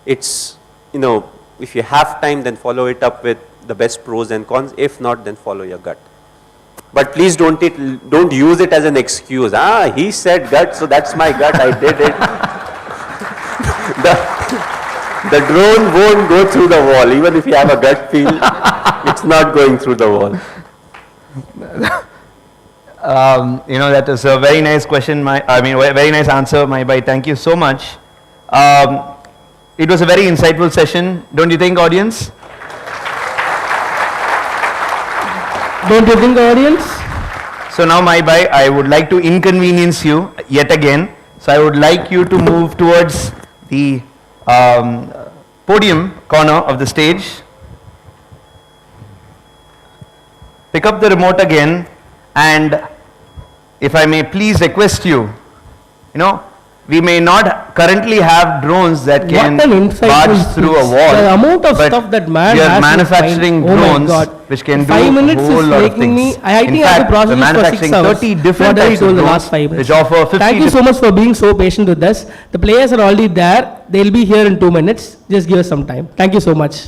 It's, if you have time, then follow it up with the best pros and cons. If not, then follow your gut. But please don't use it as an excuse. He said gut, so that's my gut, I did it. The drone won't go through the wall. Even if you have a gut feel, it's not going through the wall. That was a very nice question. Very nice answer, my bhai. Thank you so much. It was a very insightful session, don't you think, audience? Don't you think, audience? So now, my bhai, I would like to inconvenience you yet again. So I would like you to move towards the podium corner of the stage. Pick up the remote again, and if I may please request you, We may not currently have drones that can What an insightful barge through a speech. wall. The amount of but stuff that man we has are in manufacturing mind. Oh my drones God. which can do 5 a minutes whole is lot of making things. me. I In think I have fact, to process we're this for 6 manufacturing hours. 30 different Whatever you types told of the drones last 5 minutes. which offer 50 Thank you so much for being so patient with us. The players are already there. They'll be here in 2 minutes. Just give us some time. Thank you so much.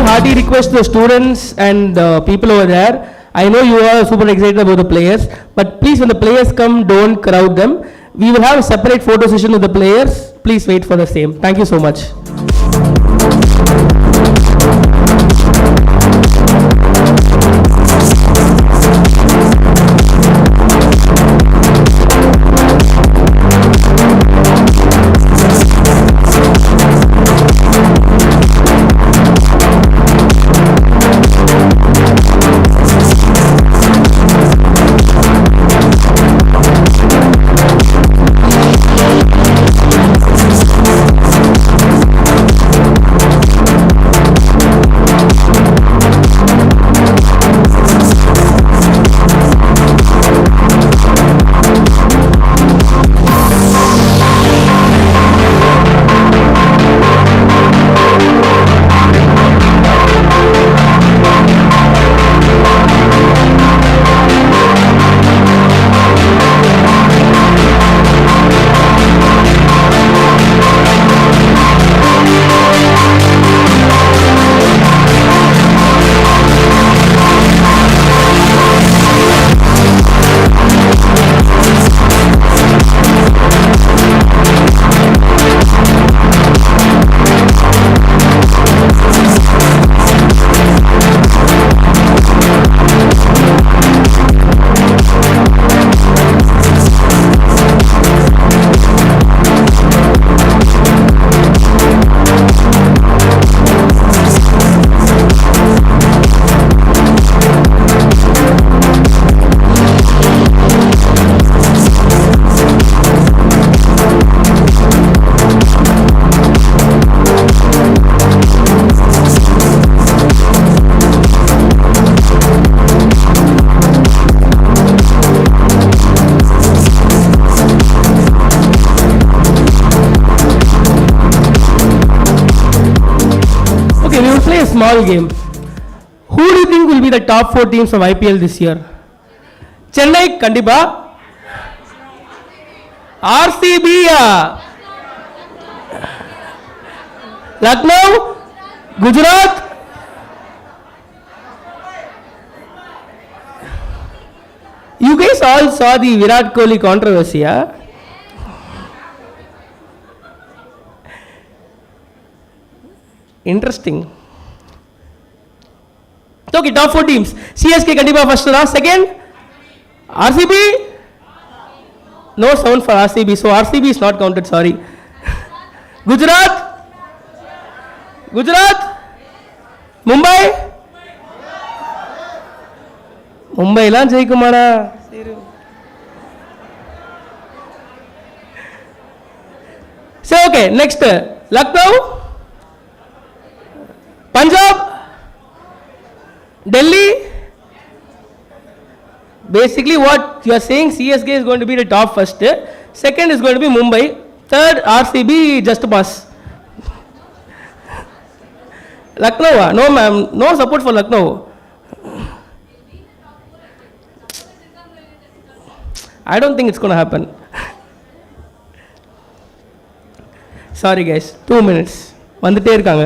Hearty request to the students and people over there. I know you are super excited about the players, but please, when the players come, don't crowd them. We will have a separate photo session with the players. Please wait for the same. Thank you so much. Small game. Who do you think will be the top 4 teams of IPL this year? Chennai, Kandiba. RCB. Lucknow. Gujarat. You guys all saw the Virat Kohli controversy, yeah? Interesting. Okay, top 4 teams. CSK Kandiba first round. Second, RCB. No sound for RCB, so RCB is not counted, sorry. Gujarat. Mumbai. Mumbai la Jaikumara. So okay, next Lucknow, Punjab, Delhi. Basically what you are saying, CSK is going to be the top first, second is going to be Mumbai, third RCB just a pass. Lucknow, no ma'am, no support for Lucknow. I don't think it's going to happen. Sorry guys, 2 minutes. வந்துட்டே இருக்காங்க.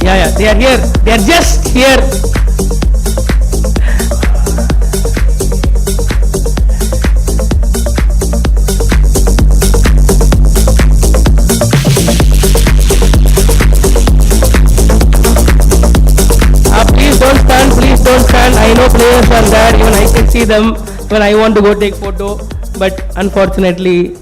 Yeah, they are here. They are just here. Please don't stand. I know players are there. Even I can see them when I want to go take photo. But unfortunately,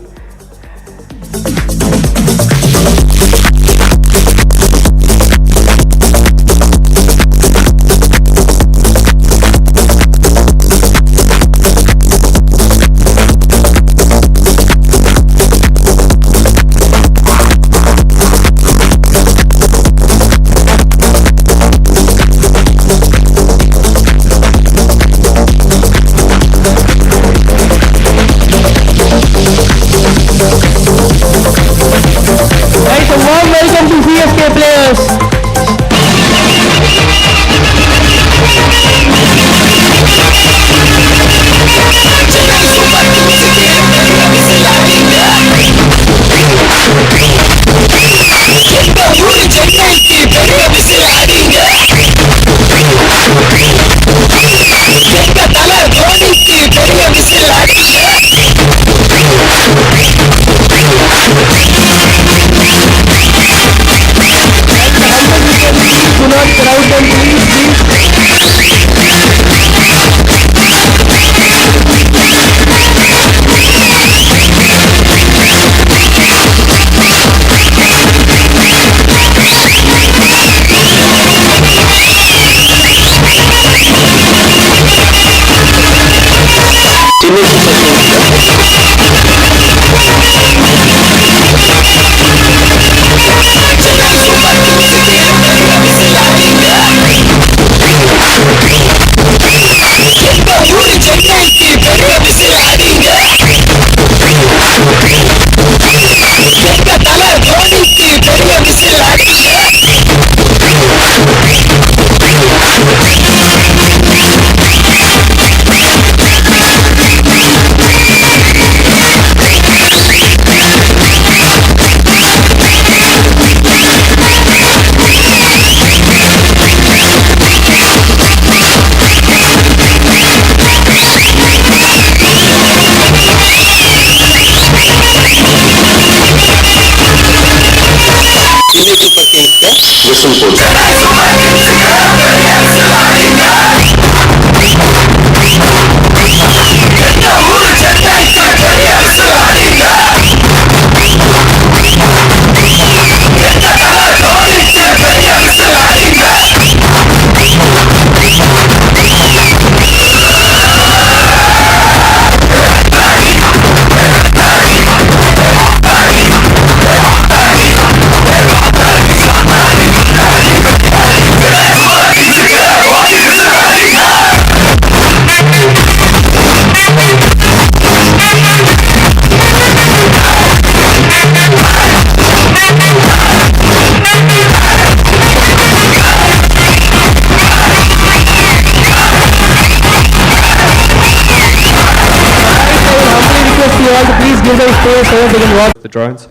the drones.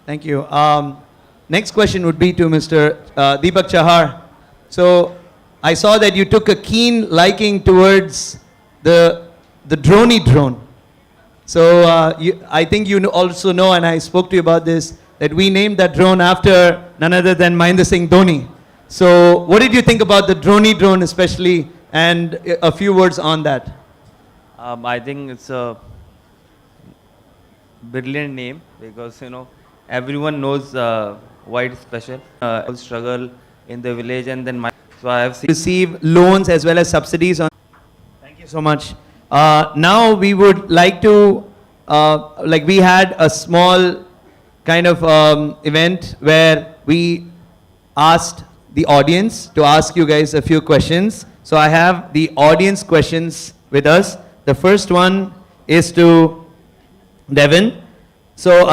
Thank you. Next question would be to Mr. Deepak Chahar. So I saw that you took a keen liking towards the droney drone. So I think you also know, and I spoke to you about this, that we named that drone after none other than Mahendra Singh Dhoni. So what did you think about the droney drone especially, and a few words on that? I think it's a brilliant name because everyone knows why it's special. Struggle in the village, and then so I have seen receive loans as well as subsidies on. Thank you so much. Now we would like to we had a small kind of event where we asked the audience to ask you guys a few questions. So I have the audience questions with us. The first one is to Devin. So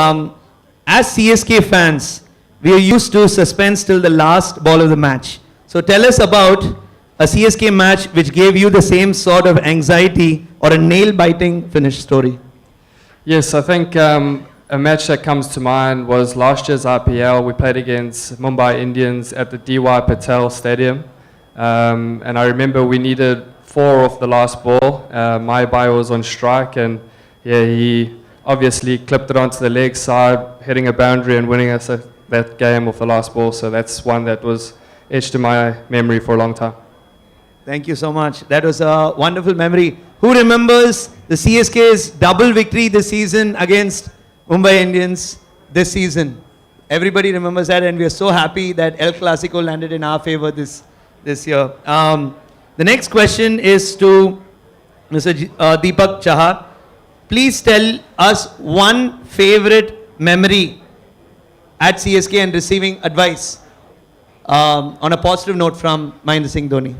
as CSK fans, we are used to suspense till the last ball of the match. So tell us about a CSK match which gave you the same sort of anxiety or a nail-biting finish story. Yes, I think a match that comes to mind was last year's IPL. We played against Mumbai Indians at the D.Y. Patel Stadium. And I remember we needed 4 off the last ball. Maybai was on strike, and yeah, he obviously clipped it onto the leg side, hitting a boundary and winning us that game off the last ball. So that's one that was etched in my memory for a long time. Thank you so much. That was a wonderful memory. Who remembers the CSK's double victory this season against Mumbai Indians this season? Everybody remembers that, and we are so happy that El Clasico landed in our favor this year. The next question is to Mr. Deepak Chahar. Please tell us one favorite memory at CSK and receiving advice on a positive note from Mahendra Singh Dhoni.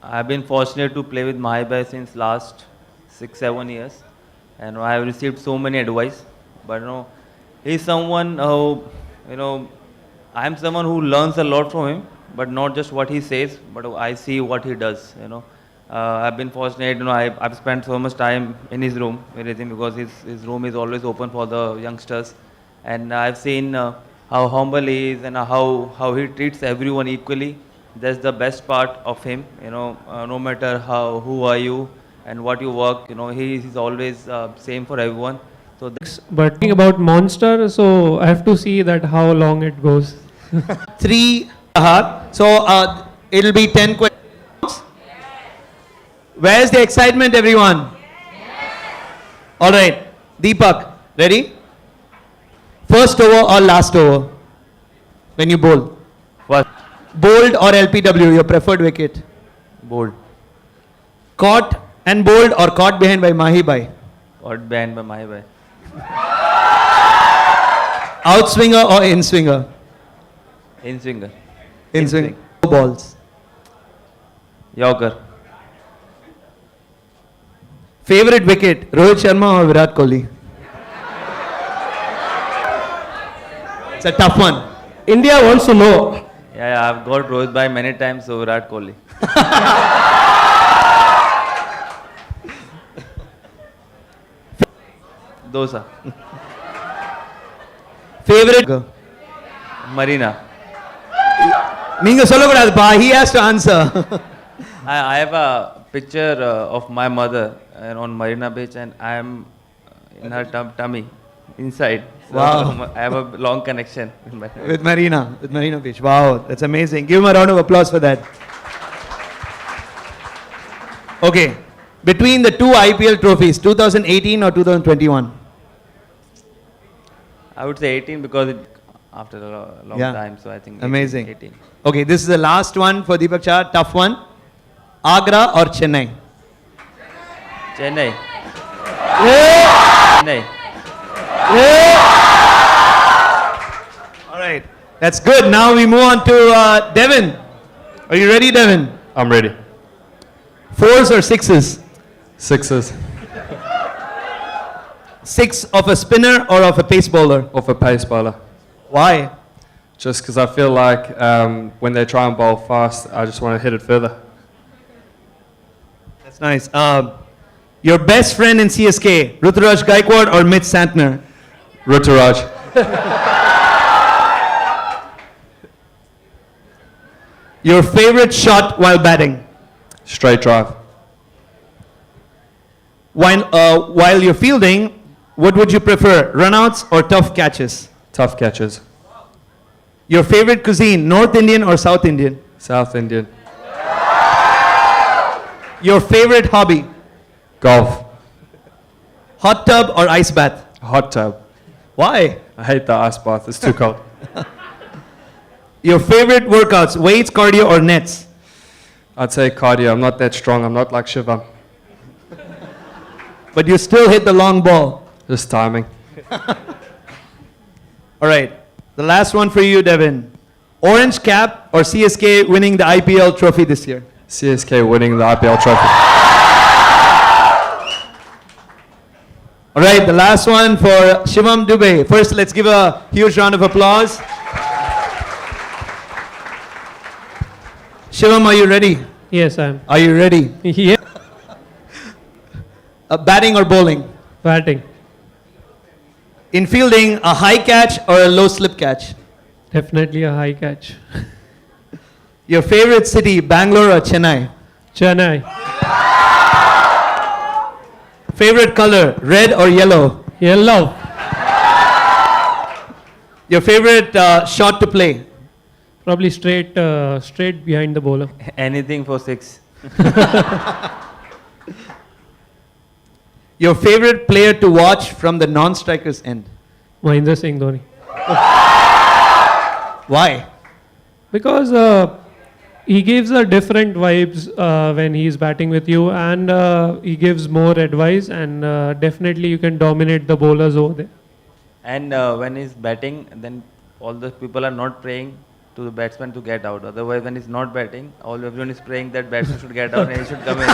I've been fortunate to play with Mahibai since last 6-7 years, and I have received so many advice. But he's someone who, I'm someone who learns a lot from him, but not just what he says, but I see what he does. I've been fortunate. I've spent so much time in his room with him because his room is always open for the youngsters, and I've seen how humble he is and how he treats everyone equally. That's the best part of him. No matter who are you and what you work, he's always same for everyone. So but talking about Monster, so I have to see that how long it goes. 3 So it'll be 10 questions. Where's the excitement, everyone? All right, Deepak, ready? First over or last over when you bowl? What? Bowled or LPW, your preferred wicket? Bowled. Caught and bowled or caught behind by Mahibai? Caught behind by Mahibai. Outswinger or in-swinger? In-swinger. In-swing. Balls. Yorker. Favorite wicket, Rohit Sharma or Virat Kohli? It's a tough one. India wants to know. Yeah, I've got Rohit by many times, so Virat Kohli. Dosa. Favorite? Marina. Neenga sollakudadhu, he has to answer. I have a picture of my mother on Marina Beach, and I am in her tummy inside. So Wow. I have a long connection With Marina Beach. Wow, that's amazing. Give him a round of applause for that. Okay, between the 2 IPL trophies, 2018 or 2021? I would say 18 because after a long time, so I think Amazing. 18. Okay, this is the last one for Deepak Chahar, tough one. Agra or Chennai? Chennai. Chennai. All right, that's good. Now we move on to Devin. Are you ready, Devin? I'm ready. 4s or 6s? 6s. 6 of a spinner or of a pace bowler? Of a pace bowler. Why? Just because I feel like when they try and bowl fast, I just want to hit it further. That's nice. Your best friend in CSK, Ruturaj Gaikwad or Mitch Santner? Ruturaj. Your favorite shot while batting? Straight drive. While you're fielding, what would you prefer, runouts or tough catches? Tough catches. Your favorite cuisine, North Indian or South Indian? South Indian. Your favorite hobby? Golf. Hot tub or ice bath? Hot tub. Why? I hate the ice bath. It's too cold. Your favorite workouts, weights, cardio or nets? I'd say cardio. I'm not that strong. I'm not like Shivam. But you still hit the long ball. Just timing. All right. The last one for you, Devin. Orange cap or CSK winning the IPL trophy this year? CSK winning the IPL trophy. All right, the last one for Shivam Dubey. First, let's give a huge round of applause. Shivam, are you ready? Yes, I am. Are you ready? Yeah. Batting or bowling? Batting. In fielding, a high catch or a low slip catch? Definitely a high catch. Your favorite city, Bangalore or Chennai? Chennai. Favorite color, red or yellow? Yellow. Your favorite shot to play? Probably straight behind the bowler. Anything for 6. Your favorite player to watch from the non-striker's end? Mahendra Singh Dhoni. Why? Because he gives a different vibes when he's batting with you, and he gives more advice, and definitely you can dominate the bowlers over there. And when he's batting, then all the people are not praying to the batsman to get out. Otherwise, when he's not batting, everyone is praying that batsman should get out and he should come in.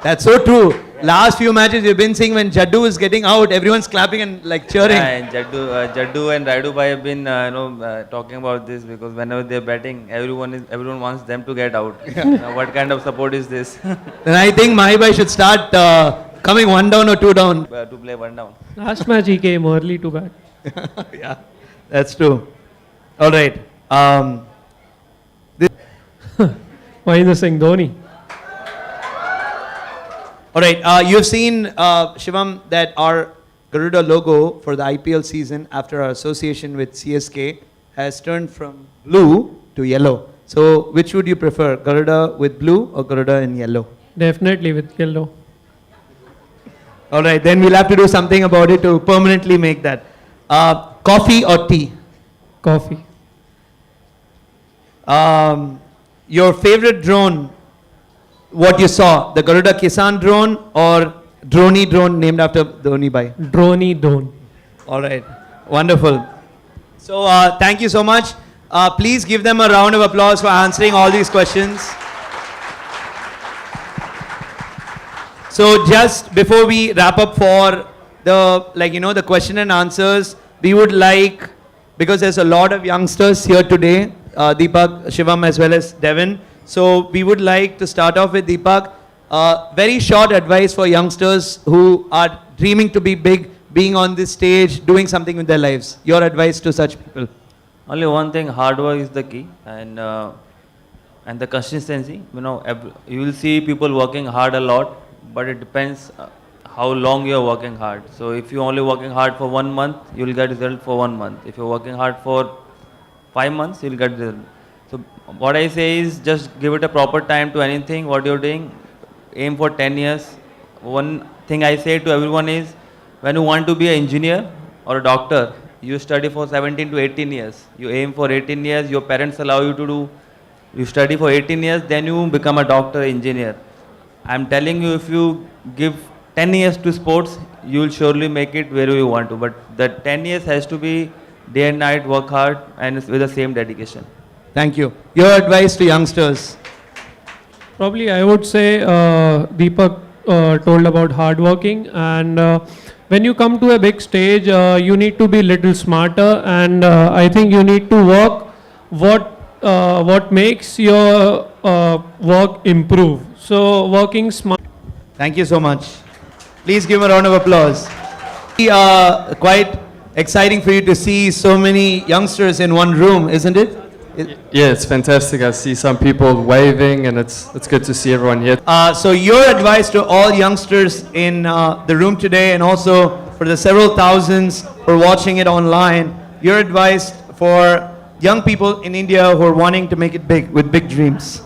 That's so true. Last few matches we've been seeing when Jaddu is getting out, everyone's clapping and like cheering. Yeah, and Jaddu and Raidu Bhai have been talking about this, because whenever they're batting, everyone wants them to get out. What kind of support is this? Then I think Mahi Bhai should start coming 1 down or 2 down. To play 1 down. Last match he came early to bat. Yeah, that's true. All right. Mahendra Singh Dhoni. All right, you've seen, Shivam, that our Garuda logo for the IPL season after our association with CSK has turned from blue to yellow. So which would you prefer, Garuda with blue or Garuda in yellow? Definitely with yellow. All right, then we'll have to do something about it to permanently make that. Coffee or tea? Coffee. Your favorite drone, what you saw, the Garuda Kisan drone or Droni drone named after Dhoni Bhai? Droni drone. All right, wonderful. So thank you so much. Please give them a round of applause for answering all these questions. So just before we wrap up for the, the question and answers, we would like, because there's a lot of youngsters here today, Deepak, Shivam as well as Devin. So we would like to start off with Deepak. Very short advice for youngsters who are dreaming to be big, being on this stage, doing something with their lives. Your advice to such people? Only one thing, hard work is the key, and the consistency. You will see people working hard a lot, but it depends how long you are working hard. So if you're only working hard for 1 month, you will get result for 1 month. If you're working hard for 5 months, you'll get result. So what I say is just give it a proper time to anything, what you're doing. Aim for 10 years. One thing I say to everyone is, when you want to be an engineer or a doctor, you study for 17 to 18 years. You aim for 18 years, your parents allow you to do, you study for 18 years, then you become a doctor, engineer. I'm telling you, if you give 10 years to sports, you will surely make it wherever you want to. But that 10 years has to be day and night, work hard, and with the same dedication. Thank you. Your advice to youngsters? Probably I would say Deepak told about hard working, and when you come to a big stage, you need to be little smarter, and I think you need to work what makes your work improve. So working smart. Thank you so much. Please give a round of applause. Quite exciting for you to see so many youngsters in one room, isn't it? Yeah, it's fantastic. I see some people waving, and it's good to see everyone here. So your advice to all youngsters in the room today, and also for the several thousands who are watching it online, your advice for young people in India who are wanting to make it big, with big dreams?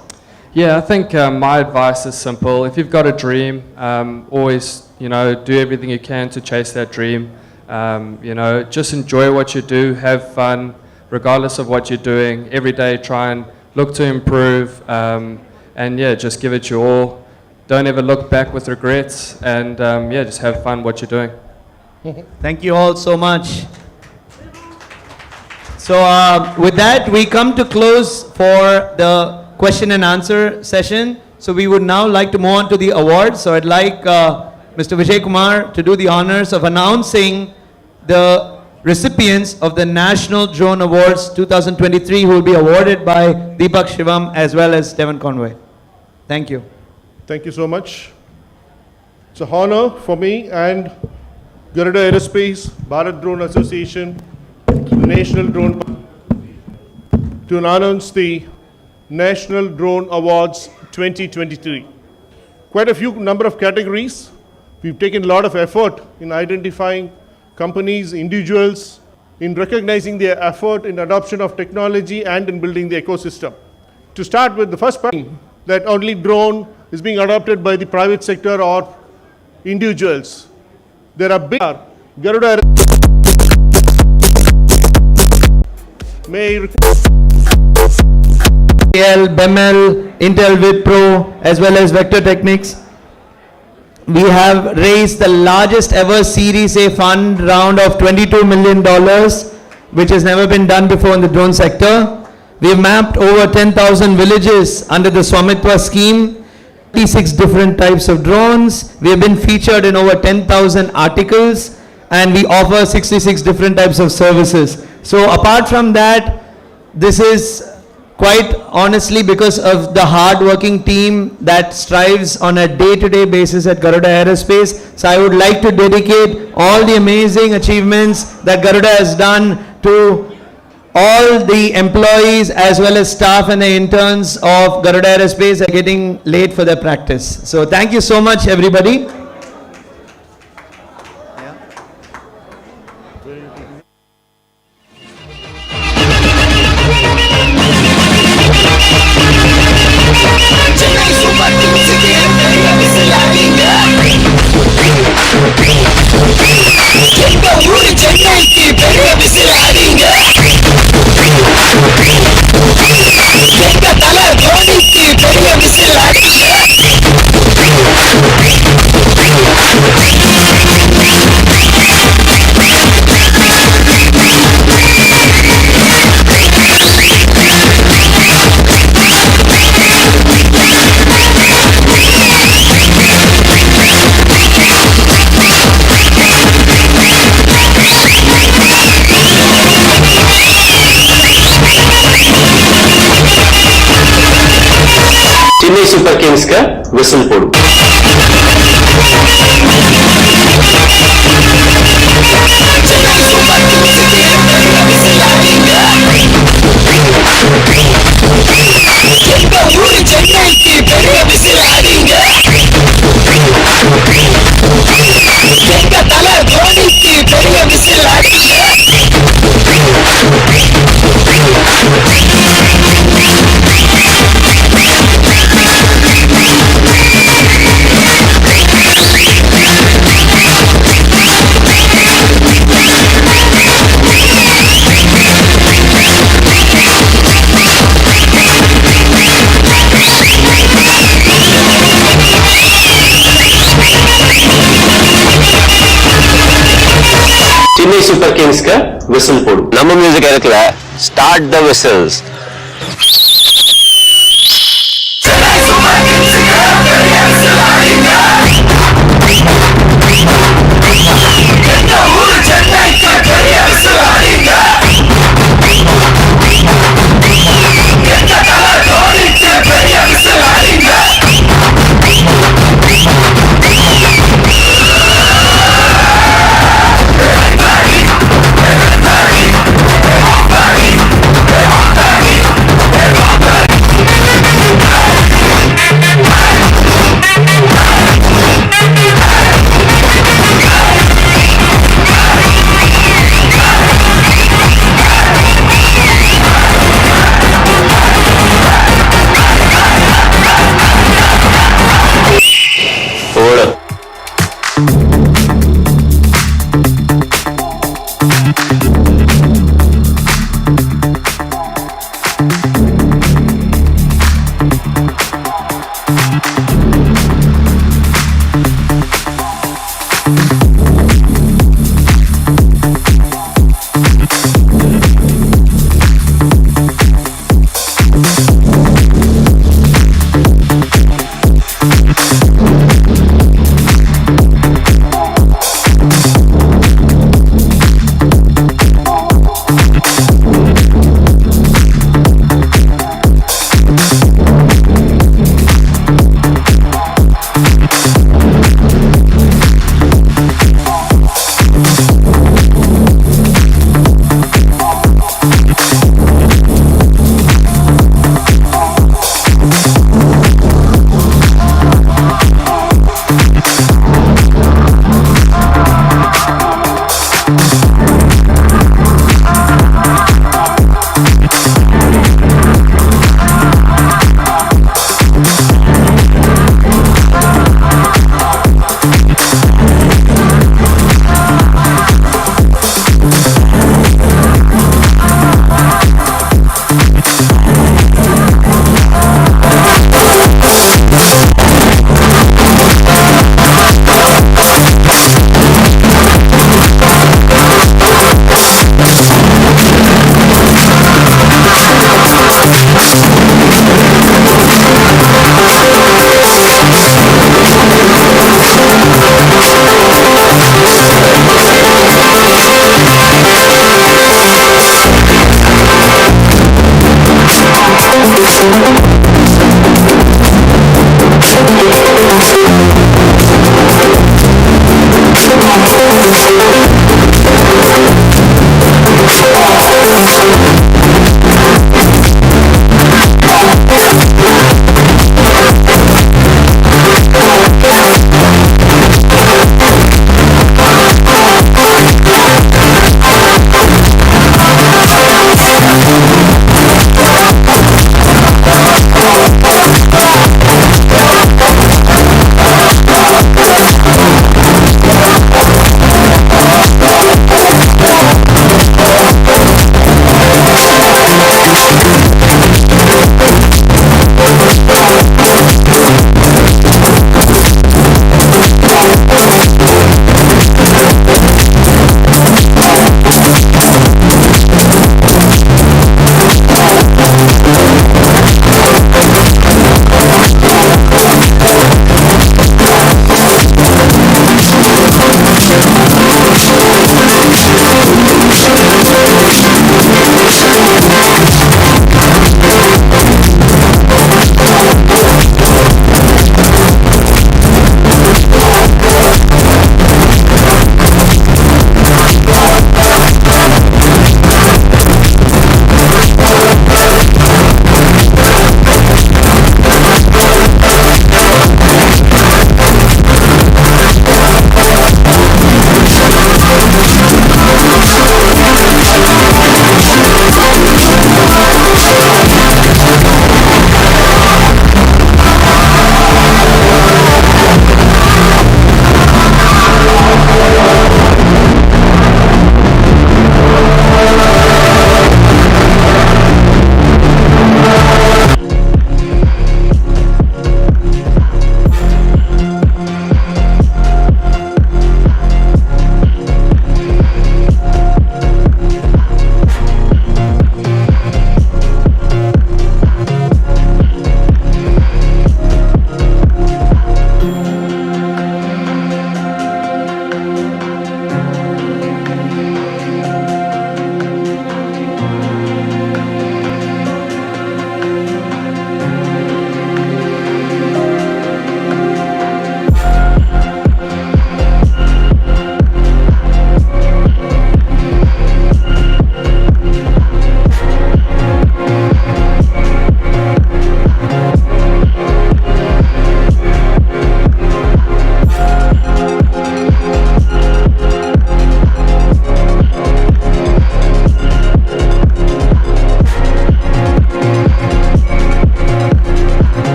Yeah, I think my advice is simple. If you've got a dream, always, do everything you can to chase that dream. Just enjoy what you do, have fun, regardless of what you're doing. Every day, try and look to improve, and yeah, just give it your all. Don't ever look back with regrets, and yeah, just have fun what you're doing. Thank you all so much. So with that, we come to close for the question and answer session. So we would now like to move on to the awards. So I'd like Mr. Vijay Kumar to do the honors of announcing the recipients of the National Drone Awards 2023, who will be awarded by Deepak Shivam as well as Devon Conway. Thank you. Thank you so much. It's an honor for me and Garuda Aerospace, Bharat Drone Association, National Drone, to announce the National Drone Awards 2023. Quite a few number of categories. We've taken a lot of effort in identifying companies, individuals, in recognizing their effort in adoption of technology and in building the ecosystem. To start with, the first point that only drone is being adopted by the private sector or individuals. There are big Garuda may BEML, Intel Wipro, as well as Vector Technics. We have raised the largest ever Series A fund round of $22 million, which has never been done before in the drone sector. We have mapped over 10,000 villages under the Swamitwa scheme, 36 different types of drones. We have been featured in over 10,000 articles, and we offer 66 different types of services. So apart from that, this is quite honestly because of the hard-working team that strives on a day-to-day basis at Garuda Aerospace. So I would like to dedicate all the amazing achievements that Garuda has done to all the employees as well as staff and the interns of Garuda Aerospace are getting late for their practice. So thank you so much, everybody. Chennai Super Kings का whistle पोड़ो. Chennai Super Kings का whistle पोड़ो. நம்ம music இடத்துல start the whistles.